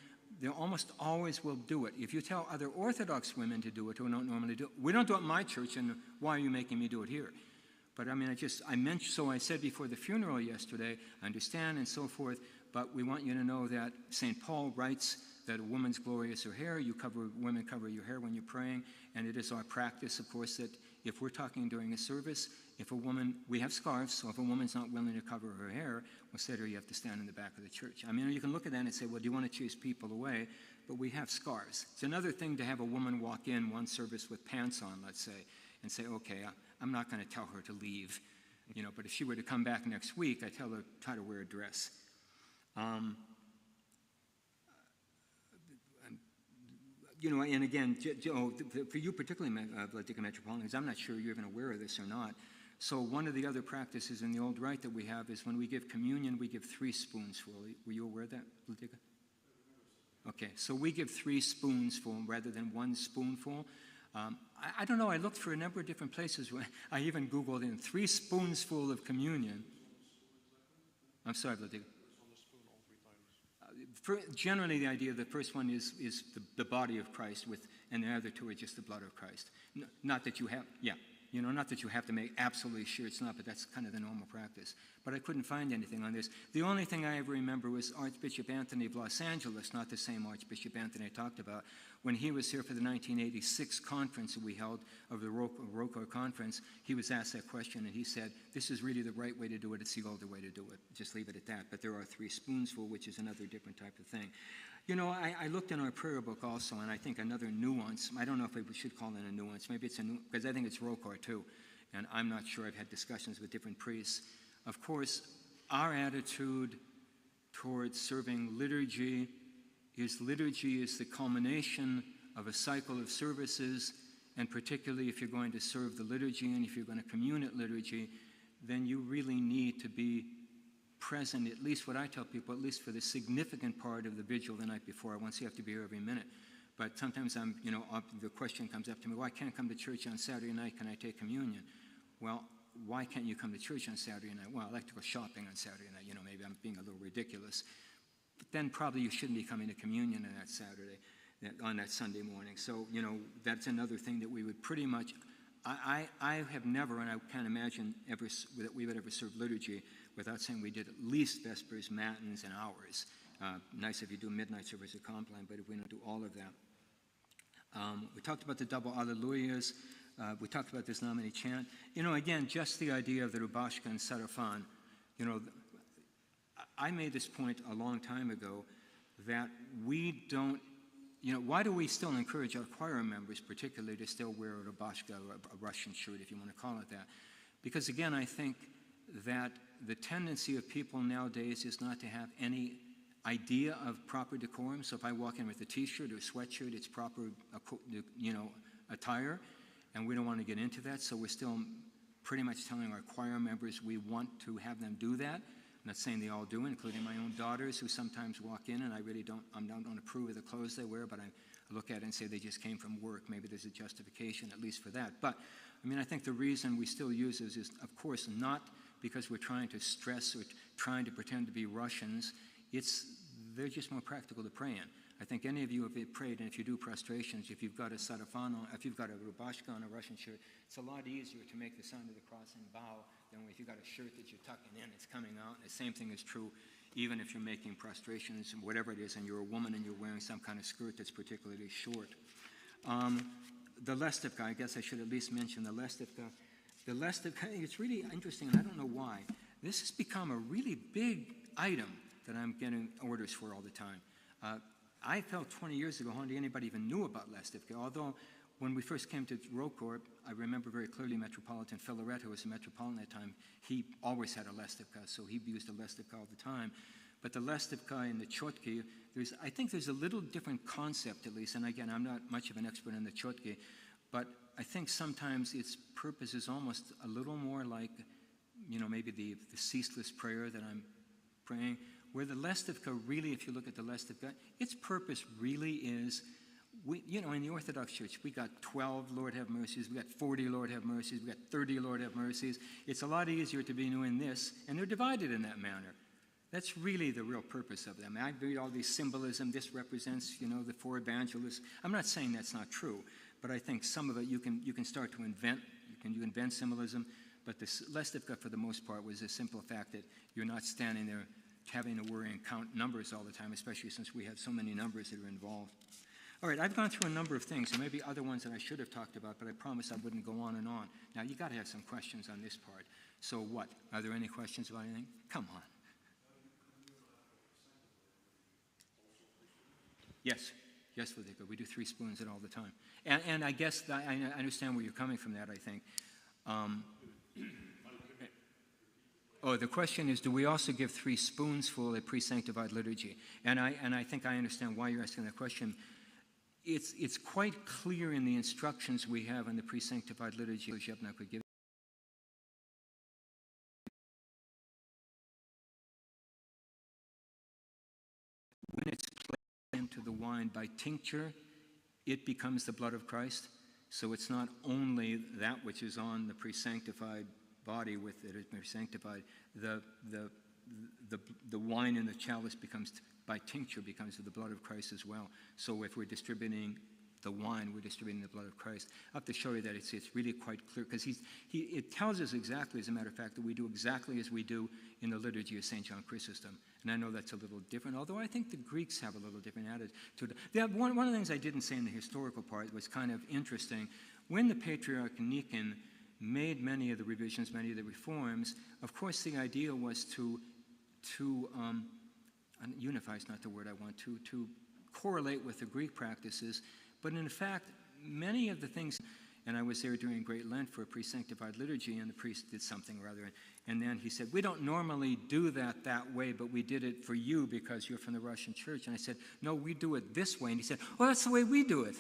they almost always will do it. If you tell other Orthodox women to do it who don't normally do it, we don't do it in my church, and why are you making me do it here? But I said before the funeral yesterday, I understand and so forth, but we want you to know that St. Paul writes that a woman's glory is her hair. Women cover your hair when you're praying, and it is our practice, of course, that if we're talking during a service, if a woman, we have scarves, so if a woman's not willing to cover her hair, we'll say to her, you have to stand in the back of the church. I mean, you can look at that and say, well, do you want to chase people away? But we have scarves. It's another thing to have a woman walk in one service with pants on, let's say, and say, okay, I'm not going to tell her to leave, but if she were to come back next week, I tell her, try to wear a dress. And again, for you particularly, Liturgical Metropolitans, I'm not sure you're even aware of this or not. So one of the other practices in the old rite that we have is when we give communion, we give 3 spoonsful. Were you aware of that, Liturgical? Okay, so we give 3 spoonsful rather than 1 spoonful. I don't know, I looked for a number of different places. I even Googled in 3 spoonsful of communion. I'm sorry, Liturgical. Generally, the idea of the first one is the body of Christ, and the other 2 are just the blood of Christ. Not that you have, not that you have to make absolutely sure it's not, but that's kind of the normal practice. But I couldn't find anything on this. The only thing I ever remember was Archbishop Anthony of Los Angeles, not the same Archbishop Anthony I talked about. When he was here for the 1986 conference that we held of the ROCOR conference, he was asked that question, and he said, this is really the right way to do it. It's the older way to do it. Just leave it at that. But there are 3 spoonsful, which is another different type of thing. I looked in our prayer book also, and I think another nuance, I don't know if we should call it a nuance, maybe it's because I think it's ROCOR too, and I'm not sure. I've had discussions with different priests. Of course, our attitude towards serving liturgy is the culmination of a cycle of services, and particularly if you're going to serve the liturgy and if you're going to commune at liturgy, then you really need to be present, at least what I tell people, at least for the significant part of the vigil the night before. Once you have to be here every minute. But sometimes the question comes up to me, well, I can't come to church on Saturday night, can I take communion? Well, why can't you come to church on Saturday night? Well, I like to go shopping on Saturday night, maybe I'm being a little ridiculous. But then probably you shouldn't be coming to communion on that Saturday, on that Sunday morning. So, that's another thing that we would pretty much, I have never, and I can't imagine ever that we would ever serve liturgy without saying we did at least Vespers, Matins, and hours. Nice if you do midnight service at Compline, but if we don't do all of that. We talked about the double Alleluias. We talked about this nominee chant. Again, just the idea of the Rubashka and Sarafan. I made this point a long time ago that we don't, why do we still encourage our choir members particularly to still wear a Rubashka or a Russian shirt, if you want to call it that? Because again, I think that the tendency of people nowadays is not to have any idea of proper decorum. So if I walk in with a t-shirt or a sweatshirt, it's proper, attire, and we don't want to get into that. So we're still pretty much telling our choir members we want to have them do that. I'm not saying they all do, including my own daughters who sometimes walk in, and I don't approve of the clothes they wear, but I look at it and say they just came from work. Maybe there's a justification at least for that. But I think the reason we still use this is, of course, not because we're trying to stress or trying to pretend to be Russians. They're just more practical to pray in. I think any of you have prayed, and if you do prostrations, if you've got a sarafan, if you've got a rubashka on a Russian shirt, it's a lot easier to make the sign of the cross and bow than if you've got a shirt that you're tucking in, it's coming out. The same thing is true even if you're making prostrations, whatever it is, and you're a woman and you're wearing some kind of skirt that's particularly short. The lestivka, I guess I should at least mention the lestivka. The lestivka, it's really interesting, and I don't know why. This has become a really big item that I'm getting orders for all the time. I felt 20 years ago hardly anybody even knew about lestivka, although when we first came to ROCOR, I remember very clearly Metropolitan Filaret, who was a Metropolitan at that time, he always had a lestivka, so he used a lestivka all the time. But the lestivka and the chotki, I think there's a little different concept at least, and again, I'm not much of an expert in the chotki, but I think sometimes its purpose is almost a little more like, maybe the ceaseless prayer that I'm praying, where the lestivka really, if you look at the lestivka, its purpose really is, in the Orthodox Church, we got 12 Lord have mercies, we got 40 Lord have mercies, we got 30 Lord have mercies. It's a lot easier to be doing this, and they're divided in that manner. That's really the real purpose of them. I read all these symbolism. This represents, the 4 evangelists. I'm not saying that's not true, but I think some of it you can start to invent. You invent symbolism, but the lestivka, for the most part, was a simple fact that you're not standing there having to worry and count numbers all the time, especially since we have so many numbers that are involved. All right, I've gone through a number of things. There may be other ones that I should have talked about, but I promised I wouldn't go on and on. Now, you got to have some questions on this part. So what? Are there any questions about anything? Come on. Yes. Yes, we do 3 spoons it all the time. And I guess I understand where you're coming from that, I think. The question is, do we also give 3 spoonsful at pre-sanctified liturgy? And I think I understand why you're asking that question. It's quite clear in the instructions we have in the pre-sanctified liturgy. When it's placed into the wine by tincture, it becomes the blood of Christ. So it's not only that which is on the pre-sanctified body with it has been sanctified. The wine in the chalice becomes, by tincture, becomes the blood of Christ as well. So if we're distributing the wine, we're distributing the blood of Christ. I have to show you that it's really quite clear, because it tells us exactly, as a matter of fact, that we do exactly as we do in the liturgy of St. John Chrysostom. And I know that's a little different, although I think the Greeks have a little different attitude. One of the things I didn't say in the historical part was kind of interesting. When the Patriarch Nican made many of the revisions, many of the reforms, of course the idea was to unify is not the word I want, to correlate with the Greek practices. But in fact, many of the things, and I was there during Great Lent for a pre-sanctified liturgy, and the priest did something or other, and then he said, we don't normally do that way, but we did it for you because you're from the Russian church. And I said, no, we do it this way. And he said, oh, that's the way we do it.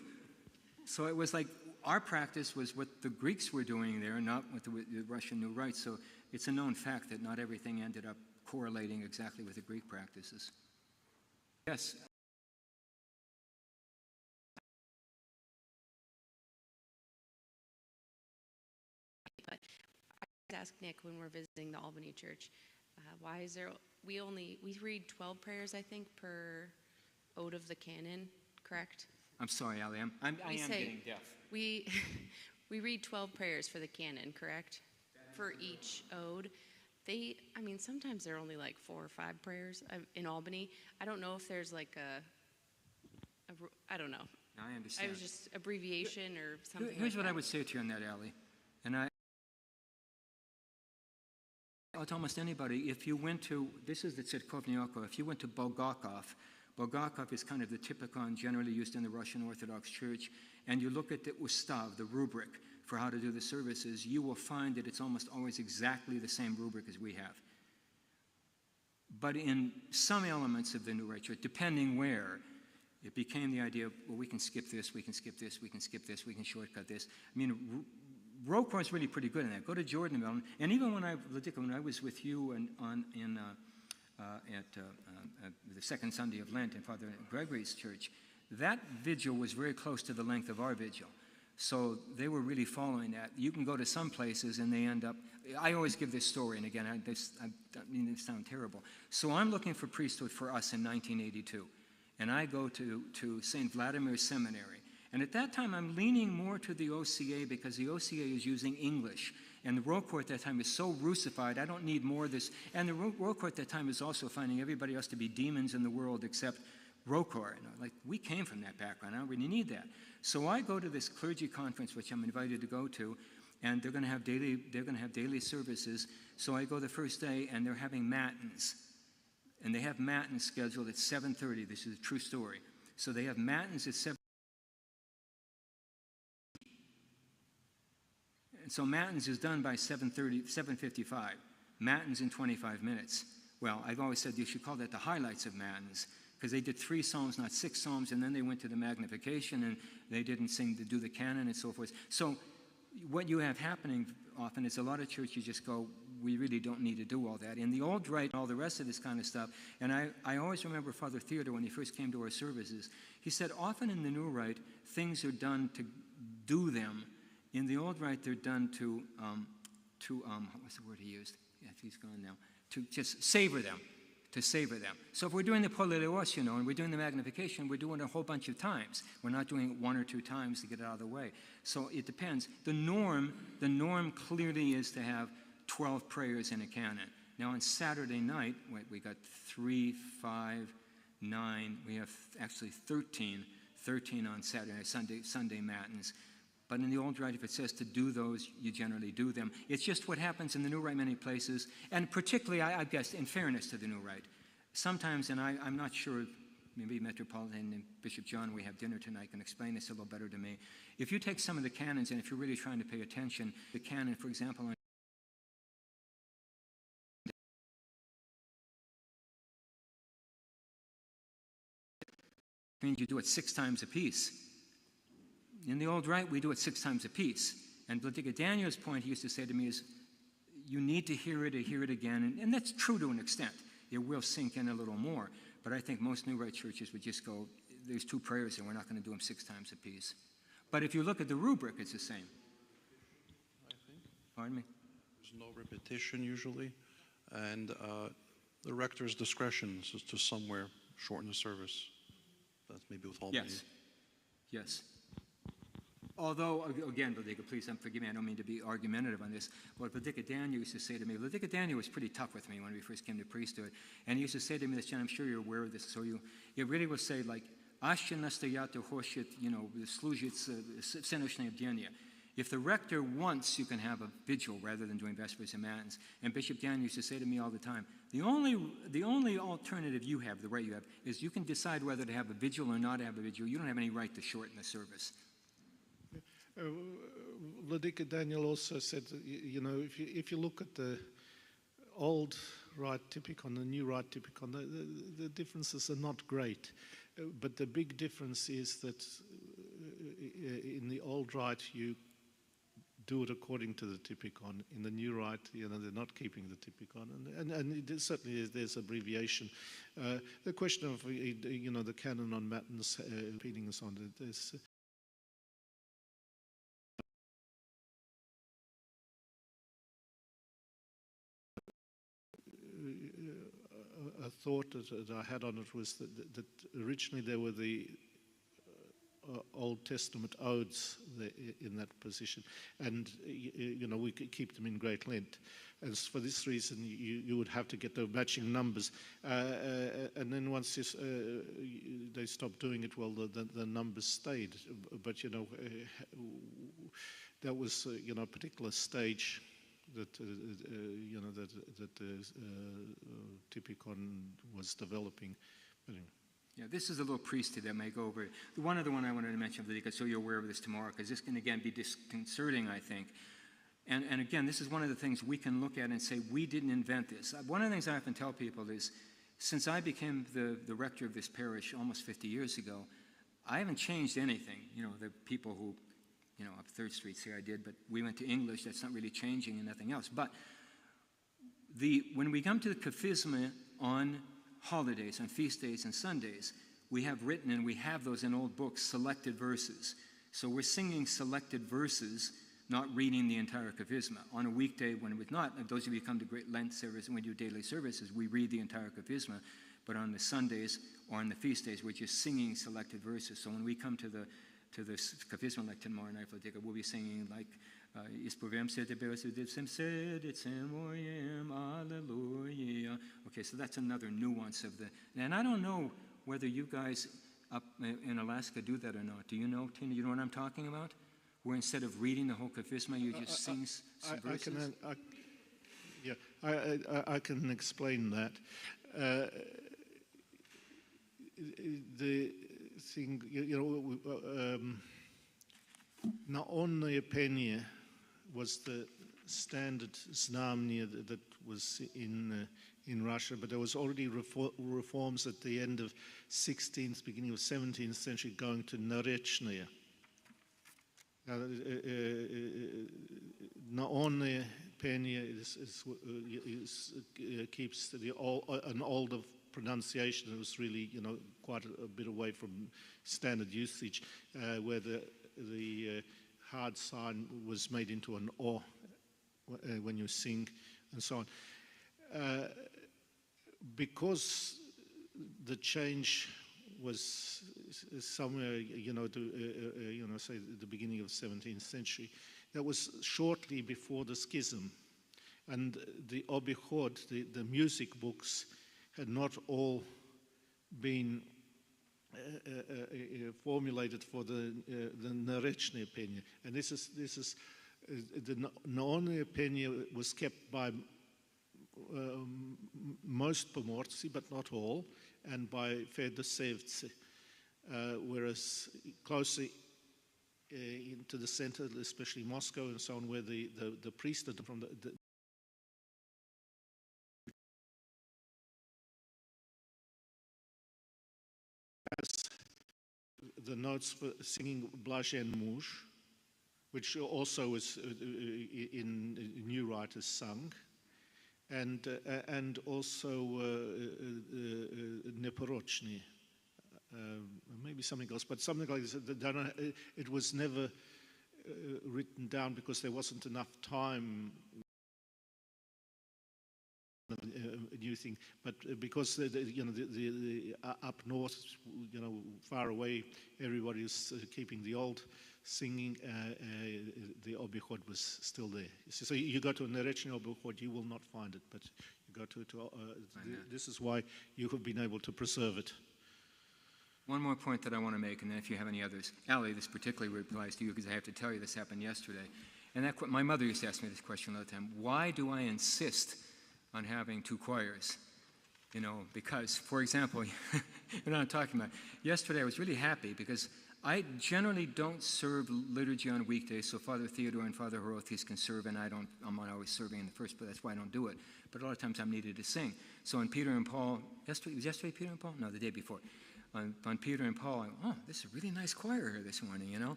So it was like our practice was what the Greeks were doing there, not what the Russian New Rite. So it's a known fact that not everything ended up correlating exactly with the Greek practices. Yes. But I ask Nick when we're visiting the Albany Church, why is there, we read 12 prayers, I think, per ode of the canon, correct? I'm sorry, Ali, I am getting deaf. We read 12 prayers for the canon, correct? For each ode. Sometimes there are only like 4 or 5 prayers in Albany. I don't know if there's like I don't know. I understand. I was just abbreviation or something. Here's like what that. I would say to you on that, Ali. And to almost anybody, if you went to, this is the Tsitkovnioko, if you went to Bulgakov is kind of the typicon generally used in the Russian Orthodox Church, and you look at the Ustav, the rubric for how to do the services, you will find that it's almost always exactly the same rubric as we have. But in some elements of the New Rite Church, depending where, it became the idea, well, we can skip this, we can skip this, we can skip this, we can shortcut this. I mean, Rokor is really pretty good in that. Go to Jordanville, and even when I was with you at the second Sunday of Lent in Father Gregory's church, that vigil was very close to the length of our vigil. So they were really following that. You can go to some places and they end up, I always give this story, and again, I mean, it sounds terrible. So I'm looking for priesthood for us in 1982, and I go to St. Vladimir Seminary. And at that time, I'm leaning more to the OCA because the OCA is using English. And the Rokor at that time is so Russified, I don't need more of this. And the Rokor at that time is also finding everybody else to be demons in the world except Rokor. Like, we came from that background, I don't really need that. So I go to this clergy conference, which I'm invited to go to, and they're going to have daily services. So I go the first day, and they're having matins. And they have matins scheduled at 7:30. This is a true story. So they have matins at 7:30. And so matins is done by 7:55. Matins in 25 minutes. Well, I've always said you should call that the highlights of matins, because they did 3 psalms, not 6 psalms, and then they went to the magnification, and they didn't do the canon and so forth. So what you have happening often is a lot of churches just go, we really don't need to do all that. In the old rite, all the rest of this kind of stuff, and I always remember Father Theodore when he first came to our services, he said often in the new rite, things are done to do them. In the old rite, they're done to what's the word he used? Yeah, he's gone now. To just savor them. To savor them. So if we're doing the Poleleos, and we're doing the magnification, we're doing it a whole bunch of times. We're not doing it 1 or 2 times to get it out of the way. So it depends. The norm clearly is to have 12 prayers in a canon. Now on Saturday night, we got 3, 5, 9, we have actually 13 13 on Sunday matins. But in the old rite, if it says to do those, you generally do them. It's just what happens in the new rite many places, and particularly, I guess, in fairness to the new rite. Sometimes, and I'm not sure, maybe Metropolitan and Bishop John, we have dinner tonight, can explain this a little better to me. If you take some of the canons, and if you're really trying to pay attention, the canon, for example, on means you do it 6 times a piece. In the old rite, we do it 6 times a piece. And Bladiga Daniel's point he used to say to me is, you need to hear it again. And that's true to an extent. It will sink in a little more. But I think most New Rite churches would just go, there's 2 prayers and we're not going to do them 6 times a piece. But if you look at the rubric, it's the same. I think. Pardon me? There's no repetition usually. And the rector's discretion is to somewhere shorten the service. That's maybe with Albany. Yes. Yes. Although, again, Bladiga, please forgive me, I don't mean to be argumentative on this. What Bladiga Daniel used to say to me, Bladiga Daniel was pretty tough with me when we first came to priesthood, and he used to say to me this, John, I'm sure you're aware of this, so it really would say, like, if the rector wants, you can have a vigil rather than doing vespers and matins. And Bishop Daniel used to say to me all the time, the only alternative you have, the right you have, is you can decide whether to have a vigil or not have a vigil. You don't have any right to shorten the service. Vladika Daniel also said, if you look at the old rite typicon, the new rite typicon, the differences are not great. But the big difference is that in the old rite, you do it according to the typicon. In the new rite, they're not keeping the typicon. And certainly there's abbreviation. The question of, the canon on matins, repeating and so on, there's... A thought that I had on it was that originally there were the Old Testament odes in that position, and we could keep them in great length. And for this reason, you would have to get the matching numbers, and then once they stopped doing it, well, the numbers stayed. But that was a particular stage that Typicon was developing. Anyway. Yeah, this is a little priesty that may go over. One other one I wanted to mention, so you're aware of this tomorrow, because this can again be disconcerting, I think. And again, this is one of the things we can look at and say, we didn't invent this. One of the things I often tell people is, since I became the rector of this parish almost 50 years ago, I haven't changed anything. The people who up 3rd Street say I did, but we went to English, that's not really changing and nothing else. But when we come to the Kathisma on holidays, on feast days and Sundays, we have written, and we have those in old books, selected verses. So we're singing selected verses, not reading the entire Kathisma. On a weekday, when it was not, those of you who come to Great Lent service and we do daily services, we read the entire Kathisma. But on the Sundays or on the feast days, we're just singing selected verses. So when we come to the Kathisma like tomorrow night, we'll be singing like Ispovem se tebe sudivsem seditsem oyem, alleluia. Okay, so that's another nuance of the. And I don't know whether you guys up in Alaska do that or not. Do you know, Tina? You know what I'm talking about? Where instead of reading the whole Kathisma, you just sing some verses. I can explain that. The thing, Naonna Epenia was the standard znamenia that was in Russia, but there was already reforms at the end of 16th, beginning of 17th century, going to Narechnia. Naonna Epenia keeps an older pronunciation. It was really, quite a bit away from standard usage, where the hard sign was made into an O when you sing, and so on. Because the change was somewhere, say the beginning of the 17th century, that was shortly before the Schism, and the obichod, the music books, had not all been formulated for the Narechny opinion. And this is the Naoni opinion was kept by most pomorci, but not all, and by Fedosevci, whereas closer into the center, especially Moscow and so on, where the priesthood from the the notes for singing Blažen muž, which also is in new writers sung, and also Neporochny, maybe something else, but something like this. It was never written down because there wasn't enough time. A new thing, but because the up north, far away, everybody's keeping the old singing. The obichod was still there. So you go to a Narechny obichod, you will not find it, but you go to this is why you have been able to preserve it. One more point that I want to make, and then if you have any others, Ali, this particularly applies to you because I have to tell you this happened yesterday, and that my mother used to ask me this question all the time: why do I insist on having two choirs? Because, for example, you know what I'm talking about. Yesterday I was really happy because I generally don't serve liturgy on weekdays, so Father Theodore and Father Horothis can serve, and I'm not always serving in the first, but that's why I don't do it. But a lot of times I'm needed to sing. So on Peter and Paul, was yesterday Peter and Paul? No, the day before. On Peter and Paul, this is a really nice choir here this morning,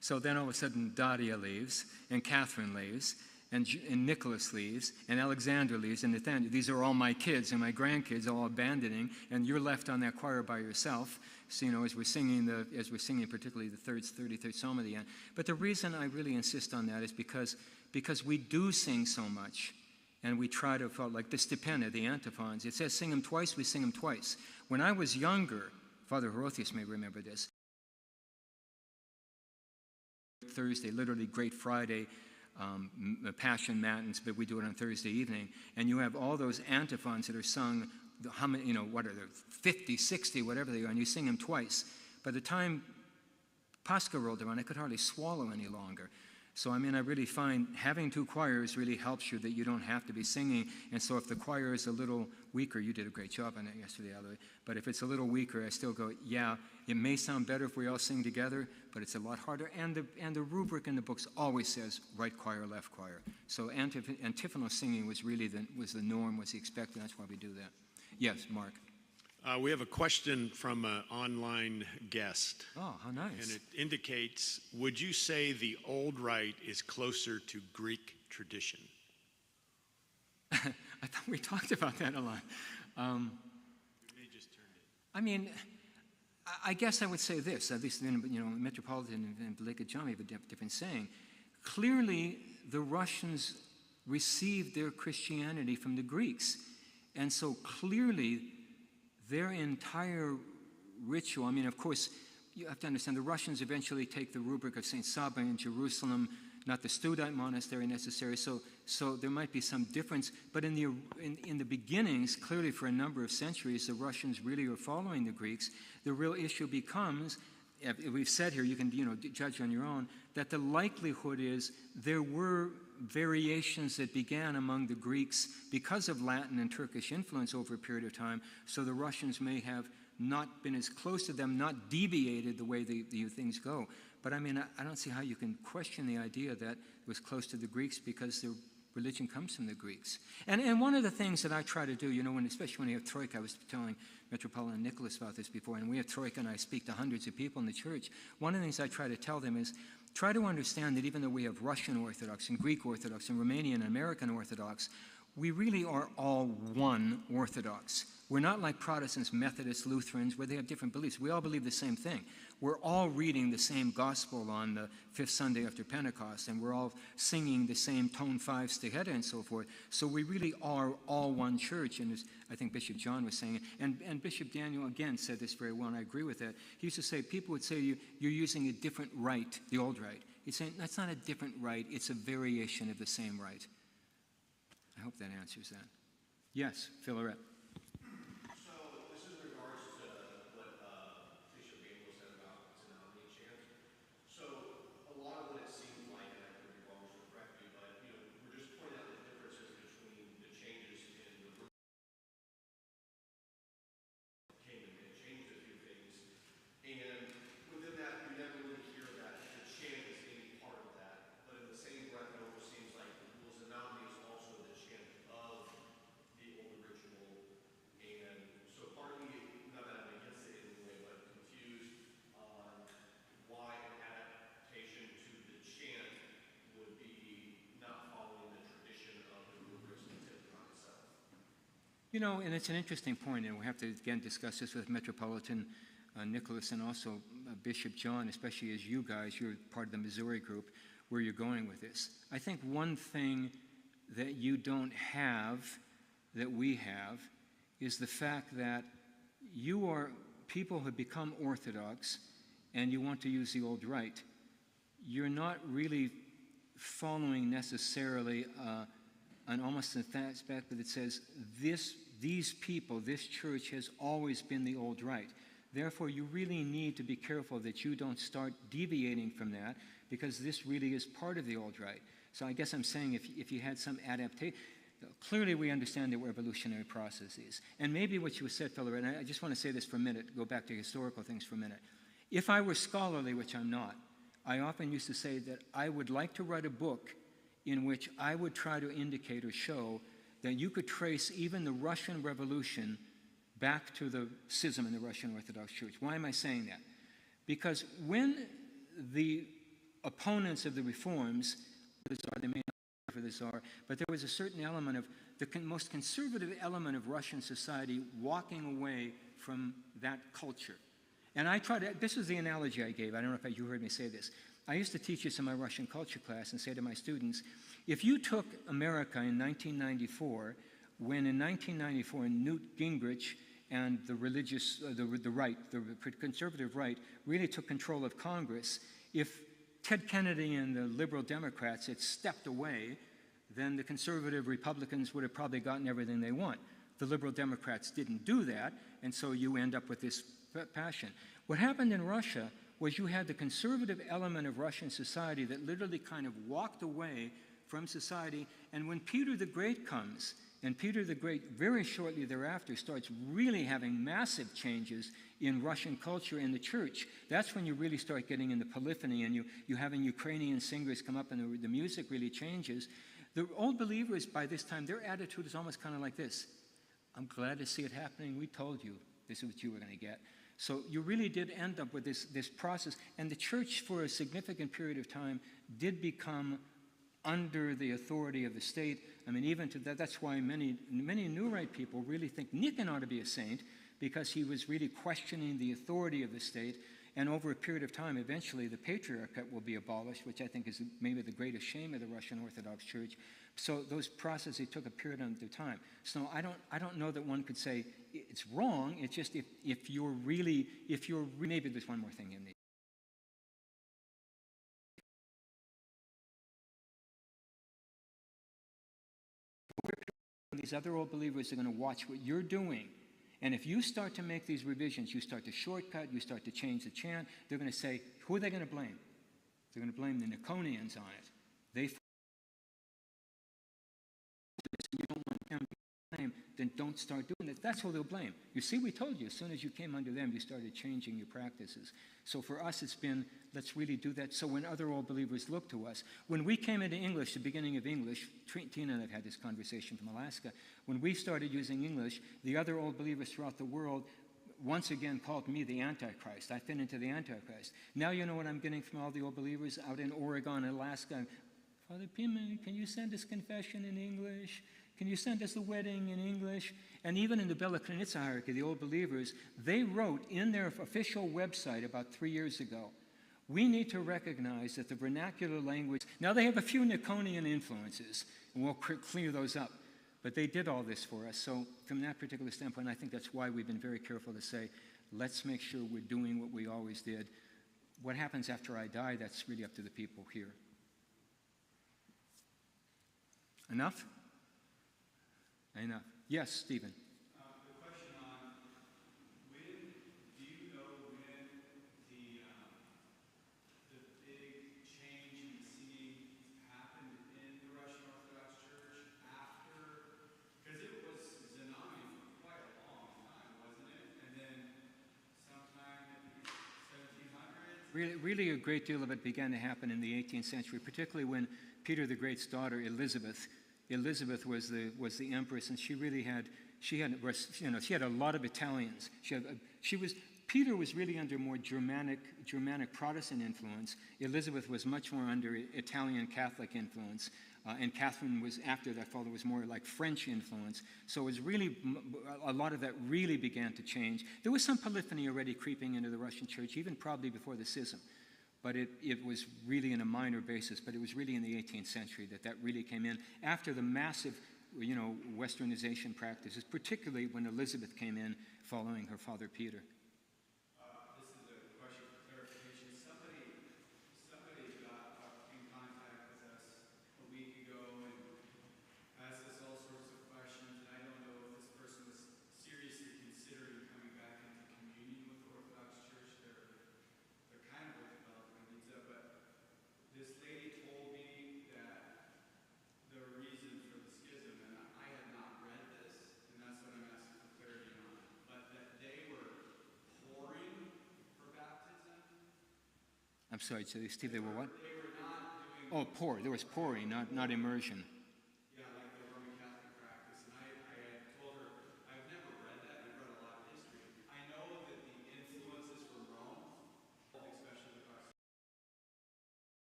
So then all of a sudden Daria leaves, and Catherine leaves, and Nicholas leaves, and Alexander leaves, and Nathaniel. These are all my kids and my grandkids all abandoning, and you're left on that choir by yourself. So, as we're singing particularly the 33rd Psalm at the end. But the reason I really insist on that is because we do sing so much, and we try to follow, like the stipenda, the antiphons. It says sing them twice, we sing them twice. When I was younger, Father Horothis may remember this, Thursday, literally Great Friday, Passion Matins, but we do it on Thursday evening, and you have all those antiphons that are sung, how many, what are there, 50, 60, whatever they are, and you sing them twice. By the time Pascha rolled around, I could hardly swallow any longer. So, I really find having two choirs really helps you, that you don't have to be singing. And so if the choir is a little weaker, you did a great job on it yesterday, Aloy, but if it's a little weaker, I still go, yeah, it may sound better if we all sing together, but it's a lot harder. And the rubric in the books always says right choir, left choir. So antiphonal singing was really the norm, was the expected. That's why we do that. Yes, Mark. We have a question from an online guest. Oh, how nice. And it indicates, would you say the old rite is closer to Greek tradition? I thought we talked about that a lot. They just turned it. I guess I would say this, at least Metropolitan and Blake John have a different saying. Clearly, the Russians received their Christianity from the Greeks. And so clearly, their entire ritual, of course, you have to understand, the Russians eventually take the rubric of St. Saba in Jerusalem, not the Studite monastery necessarily, so there might be some difference. But in the beginnings, clearly for a number of centuries, the Russians really were following the Greeks. The real issue becomes, we've said here, you can judge on your own, that the likelihood is there were variations that began among the Greeks because of Latin and Turkish influence over a period of time, so the Russians may have not been as close to them, not deviated the way the things go. But I don't see how you can question the idea that it was close to the Greeks, because the religion comes from the Greeks. And one of the things that I try to do, especially when you have Troika, I was telling Metropolitan Nicholas about this before, and we have Troika and I speak to hundreds of people in the church. One of the things I try to tell them is, try to understand that even though we have Russian Orthodox and Greek Orthodox and Romanian and American Orthodox, we really are all one Orthodox. We're not like Protestants, Methodists, Lutherans, where they have different beliefs. We all believe the same thing. We're all reading the same gospel on the fifth Sunday after Pentecost, and we're all singing the same tone fives together and so forth. So we really are all one church, and as I think Bishop John was saying, and Bishop Daniel again said this very well, and I agree with that. He used to say, people would say you're using a different rite, the old rite. He's saying, that's not a different rite, it's a variation of the same rite. I hope that answers that. Yes, Philorette. So this is in regards to what Bishop You know, and it's an interesting point, and we'll have to again discuss this with Metropolitan Nicholas and also Bishop John, especially as you guys, you're part of the Missouri group, where you're going with this. I think one thing that you don't have, that we have, is the fact that you are people who have become Orthodox and you want to use the old rite. You're not really following necessarily an almost an aspect that says these people, this church has always been the old rite. Therefore, you really need to be careful that you don't start deviating from that, because this really is part of the old rite. So I guess I'm saying if you had some adaptation, clearly we understand the evolutionary processes. And maybe what you said, Philip, and I just want to say this for a minute, go back to historical things for a minute. If I were scholarly, which I'm not, I often used to say that I would like to write a book in which I would try to indicate or show that you could trace even the Russian Revolution back to the schism in the Russian Orthodox Church. Why am I saying that? Because when the opponents of the reforms, they may not for the Tsar, but there was a certain element of the most conservative element of Russian society walking away from that culture. And I try to, this is the analogy I gave. I don't know if you heard me say this. I used to teach this in my Russian culture class and say to my students, if you took America in 1994, when in 1994 Newt Gingrich and the religious, the right, the conservative right, really took control of Congress, if Ted Kennedy and the liberal Democrats had stepped away, then the conservative Republicans would have probably gotten everything they want. The liberal Democrats didn't do that, and so you end up with this passion. What happened in Russia was you had the conservative element of Russian society that literally kind of walked away from society, and when Peter the Great comes, and Peter the Great very shortly thereafter starts really having massive changes in Russian culture and the church, that's when you really start getting into polyphony, and you having Ukrainian singers come up and the music really changes. The old believers, by this time, their attitude is almost kind of like this. I'm glad to see it happening. We told you this is what you were going to get. So you really did end up with this process. And the church, for a significant period of time, did become under the authority of the state. I mean, even to that, that's why many New Right people really think Nikon ought to be a saint, because he was really questioning the authority of the state. And over a period of time, eventually the patriarchate will be abolished, which I think is maybe the greatest shame of the Russian Orthodox Church. So those processes took a period of time. So I don't know that one could say it's wrong. It's just if you're maybe there's one more thing in the these other old believers are going to watch what you're doing. And if you start to make these revisions, you start to shortcut, you start to change the chant, they're going to say, who are they going to blame? They're going to blame the Niconians on it. You don't want them to blame, then don't start doing it. That's who they'll blame. You see, we told you, as soon as you came under them, you started changing your practices. So for us, it's been, let's really do that. So when other old believers look to us, when we came into English, the beginning of English, Tina and I've had this conversation from Alaska, when we started using English, the other old believers throughout the world once again called me the Antichrist. I fit into the Antichrist. Now you know what I'm getting from all the old believers out in Oregon and Alaska. Father Pittman, can you send us confession in English? Can you send us the wedding in English? And even in the Bella Knitza hierarchy, the old believers, they wrote in their official website about 3 years ago, we need to recognize that the vernacular language, now they have a few Niconian influences, and we'll clear those up. But they did all this for us. So from that particular standpoint, I think that's why we've been very careful to say, let's make sure we're doing what we always did. What happens after I die, that's really up to the people here. Enough? Enough. Yes, Stephen. The question on when, do you know when the big change in singing happened in the Russian Orthodox Church after, because it was Zanami for quite a long time, wasn't it? And then sometime in the 1700s? Really a great deal of it began to happen in the 18th century, particularly when Peter the Great's daughter, Elizabeth was the empress, and she had a lot of Italians. Peter was really under more Germanic Protestant influence. Elizabeth was much more under Italian Catholic influence. And Catherine was, after that fall, there was more like French influence. So it was really, a lot of that really began to change. There was some polyphony already creeping into the Russian church, even probably before the Schism. But it was really in a minor basis. But it was really in the 18th century that really came in. After the massive, Westernization practices, particularly when Elizabeth came in following her father Peter. This is a question for clarification. Somebody got in contact with us a week ago and asked us all sorts of questions, and I don't know if this person was seriously considering coming back into communion with the Orthodox Church. They're kind of like Belokranitsa, but this lady told me that the reason for the schism, and I had not read this, and that's what I'm asking for clarity on, but that they were pouring for baptism. I'm sorry, so Steve, they were what? They were not doing, Oh, pour. There was pouring, not immersion. yeah, like the Roman Catholic practice. And I had told her, I've never read that, and I've read a lot of history. I know that the influences from Rome, especially the Protestant.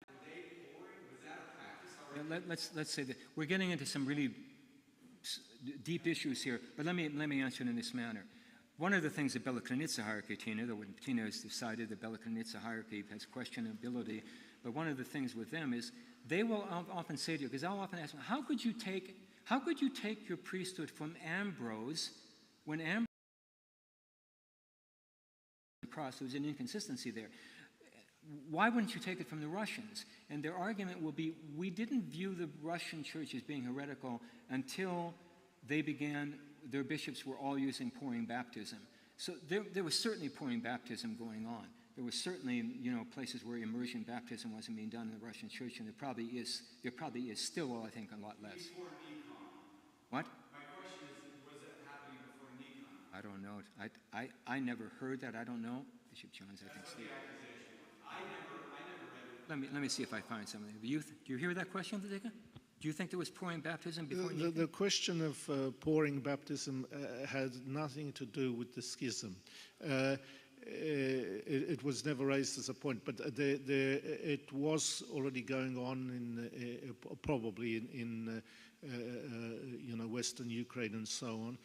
Were they pouring? Was that a practice already? Let's say that we're getting into some really deep issues here, but let me answer it in this manner. One of the things the Belokranitsa hierarchy, Tina, that when Tina has decided the Belokranitsa hierarchy has questionability, but one of the things with them is they will often say to you, because I'll often ask them, how could you take your priesthood from Ambrose when Ambrose cross, there was an inconsistency there. Why wouldn't you take it from the Russians? And their argument will be, we didn't view the Russian church as being heretical until they began, their bishops were all using pouring baptism. So there was certainly pouring baptism going on. There was certainly, places where immersion baptism wasn't being done in the Russian church, and there probably is still, well, I think, a lot less. Before Nikon. What? My question is, was it happening before Nikon? I don't know. I never heard that. I don't know. Bishop Jones, I think. That's what the accusation was. I never read it. Let me see if I find something. Do you hear that question, Vladika? Do you think there was pouring baptism before Nikon? The question of pouring baptism had nothing to do with the schism. It was never raised as a point, but it was already going on probably in Western Ukraine and so on.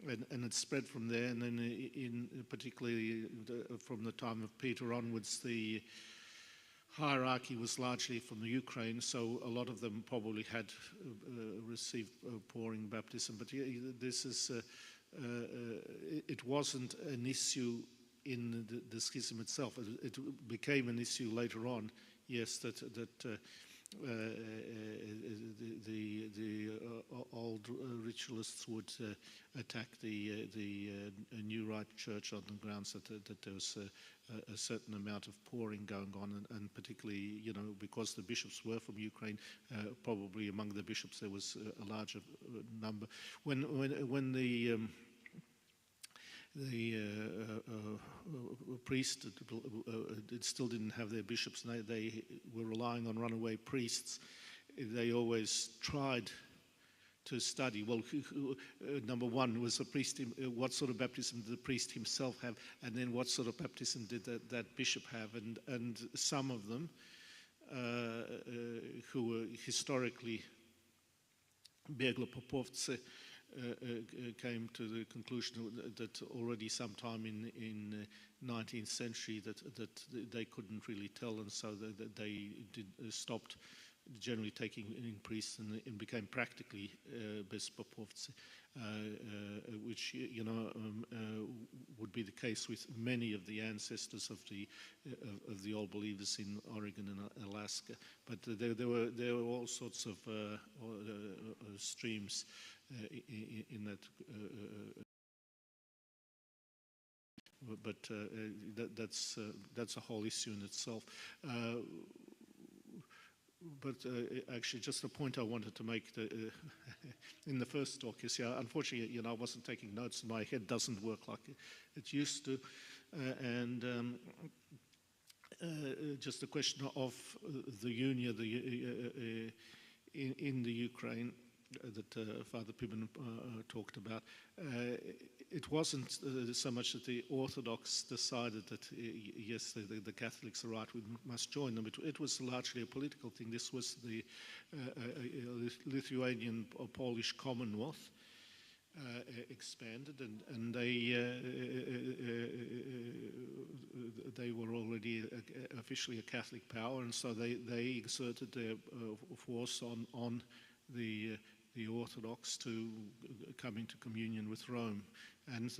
And it spread from there, and then particularly from the time of Peter onwards, the hierarchy was largely from the Ukraine, so a lot of them probably had received pouring baptism. But this is, it wasn't an issue in the schism itself. It became an issue later on, yes, that the old ritualists would attack the New Rite Church on the grounds that there was a certain amount of pouring going on, and particularly, because the bishops were from Ukraine, probably among the bishops there was a larger number. When the priests still didn't have their bishops, and they were relying on runaway priests. They always tried to study. Well, number one was the priest. What sort of baptism did the priest himself have, and then what sort of baptism did that bishop have? And some of them, who were historically Biegle-Popovцы, came to the conclusion that already sometime in 19th century that they couldn't really tell, and so that they stopped generally taking in priests and became practically bezpopovцы, which would be the case with many of the ancestors of the old believers in Oregon and Alaska. But there were all sorts of streams in that. But that's a whole issue in itself. But actually, just a point I wanted to make in the first talk is, unfortunately, I wasn't taking notes, and my head doesn't work like it used to. Just a question of the Unia in the Ukraine. Father Pibbin talked about. It wasn't so much that the Orthodox decided that, yes, the Catholics are right, we must join them. It was largely a political thing. This was the Lithuanian or Polish Commonwealth expanded, and they were already officially a Catholic power, and so they exerted their force on the Orthodox to come into communion with Rome, and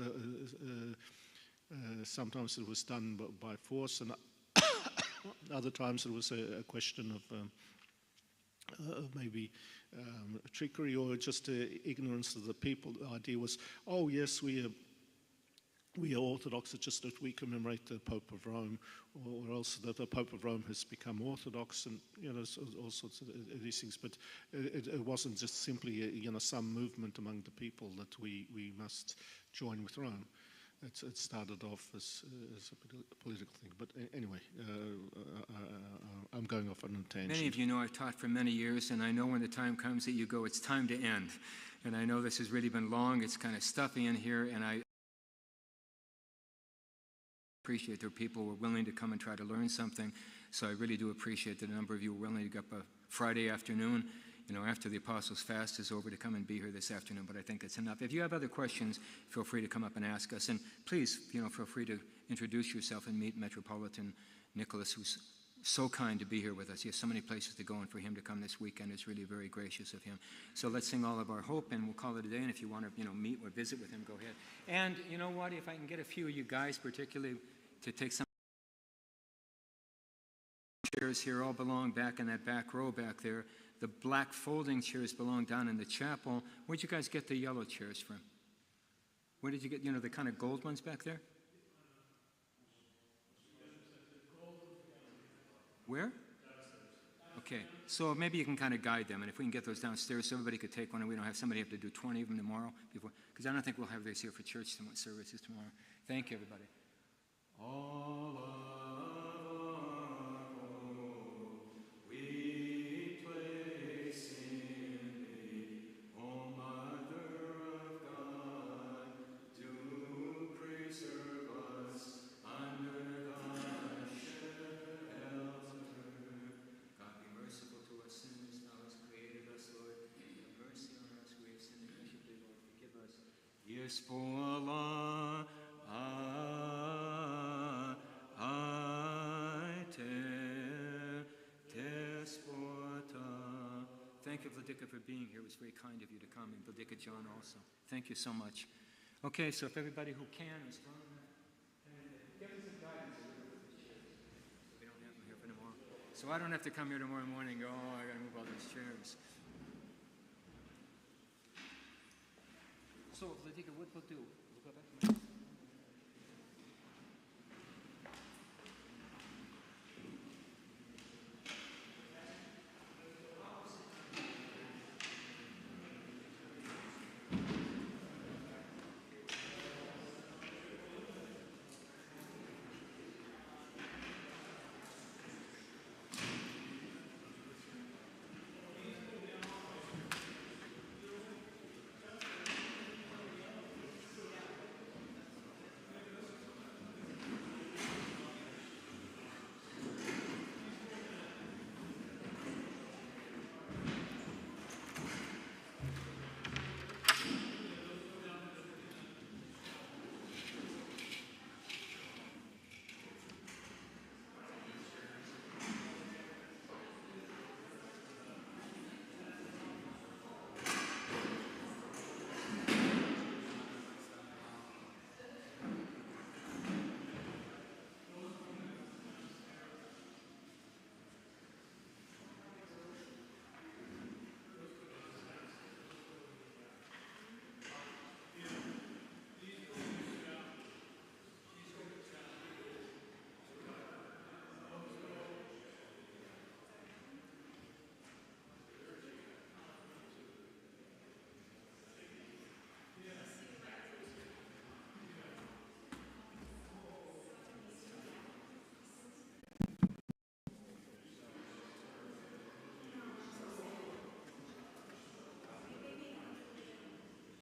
sometimes it was done by force, and other times it was a question of maybe trickery or just ignorance of the people. The idea was, oh yes, we are Orthodox, it's just that we commemorate the Pope of Rome, or else that the Pope of Rome has become Orthodox, and all sorts of these things. But it wasn't just simply some movement among the people that we must join with Rome. It started off as a political thing. But anyway, I'm going off on a tangent. Many of you know I've taught for many years, and I know when the time comes that you go, it's time to end. And I know this has really been long. It's kind of stuffy in here, and I appreciate there are people who are willing to come and try to learn something. So I really do appreciate that a number of you are willing to get up a Friday afternoon, after the Apostles' Fast is over, to come and be here this afternoon. But I think that's enough. If you have other questions, feel free to come up and ask us. And please, feel free to introduce yourself and meet Metropolitan Nicholas, who's so kind to be here with us. He has so many places to go, and for him to come this weekend is really very gracious of him. So let's sing All of Our Hope, and we'll call it a day. And if you want to, meet or visit with him, go ahead. And you know what? If I can get a few of you guys, particularly, to take some chairs here, all belong back in that back row back there. The black folding chairs belong down in the chapel. Where'd you guys get the yellow chairs from? Where did you get, the kind of gold ones back there? Where? Okay, so maybe you can kind of guide them, and if we can get those downstairs so everybody could take one, and we don't have somebody have to do 20 of them tomorrow, because I don't think we'll have this here for church services tomorrow. Thank you, everybody. All of our hope we place in thee, O Mother of God, do preserve us under thy shelter. God be merciful to us sinners, thou hast created us, Lord. Have mercy on us, we have sinned against thee, Lord, forgive us. Yes, for Allah. Thank you, Liturgical, for being here. It was very kind of you to come, and Liturgical John also. Thank you so much. Okay, so if everybody who can is strong enough, give us some guidance. We don't have them here for tomorrow. So I don't have to come here tomorrow morning and go, I got to move all these chairs. So, Liturgical, what we'll do, we'll go back to my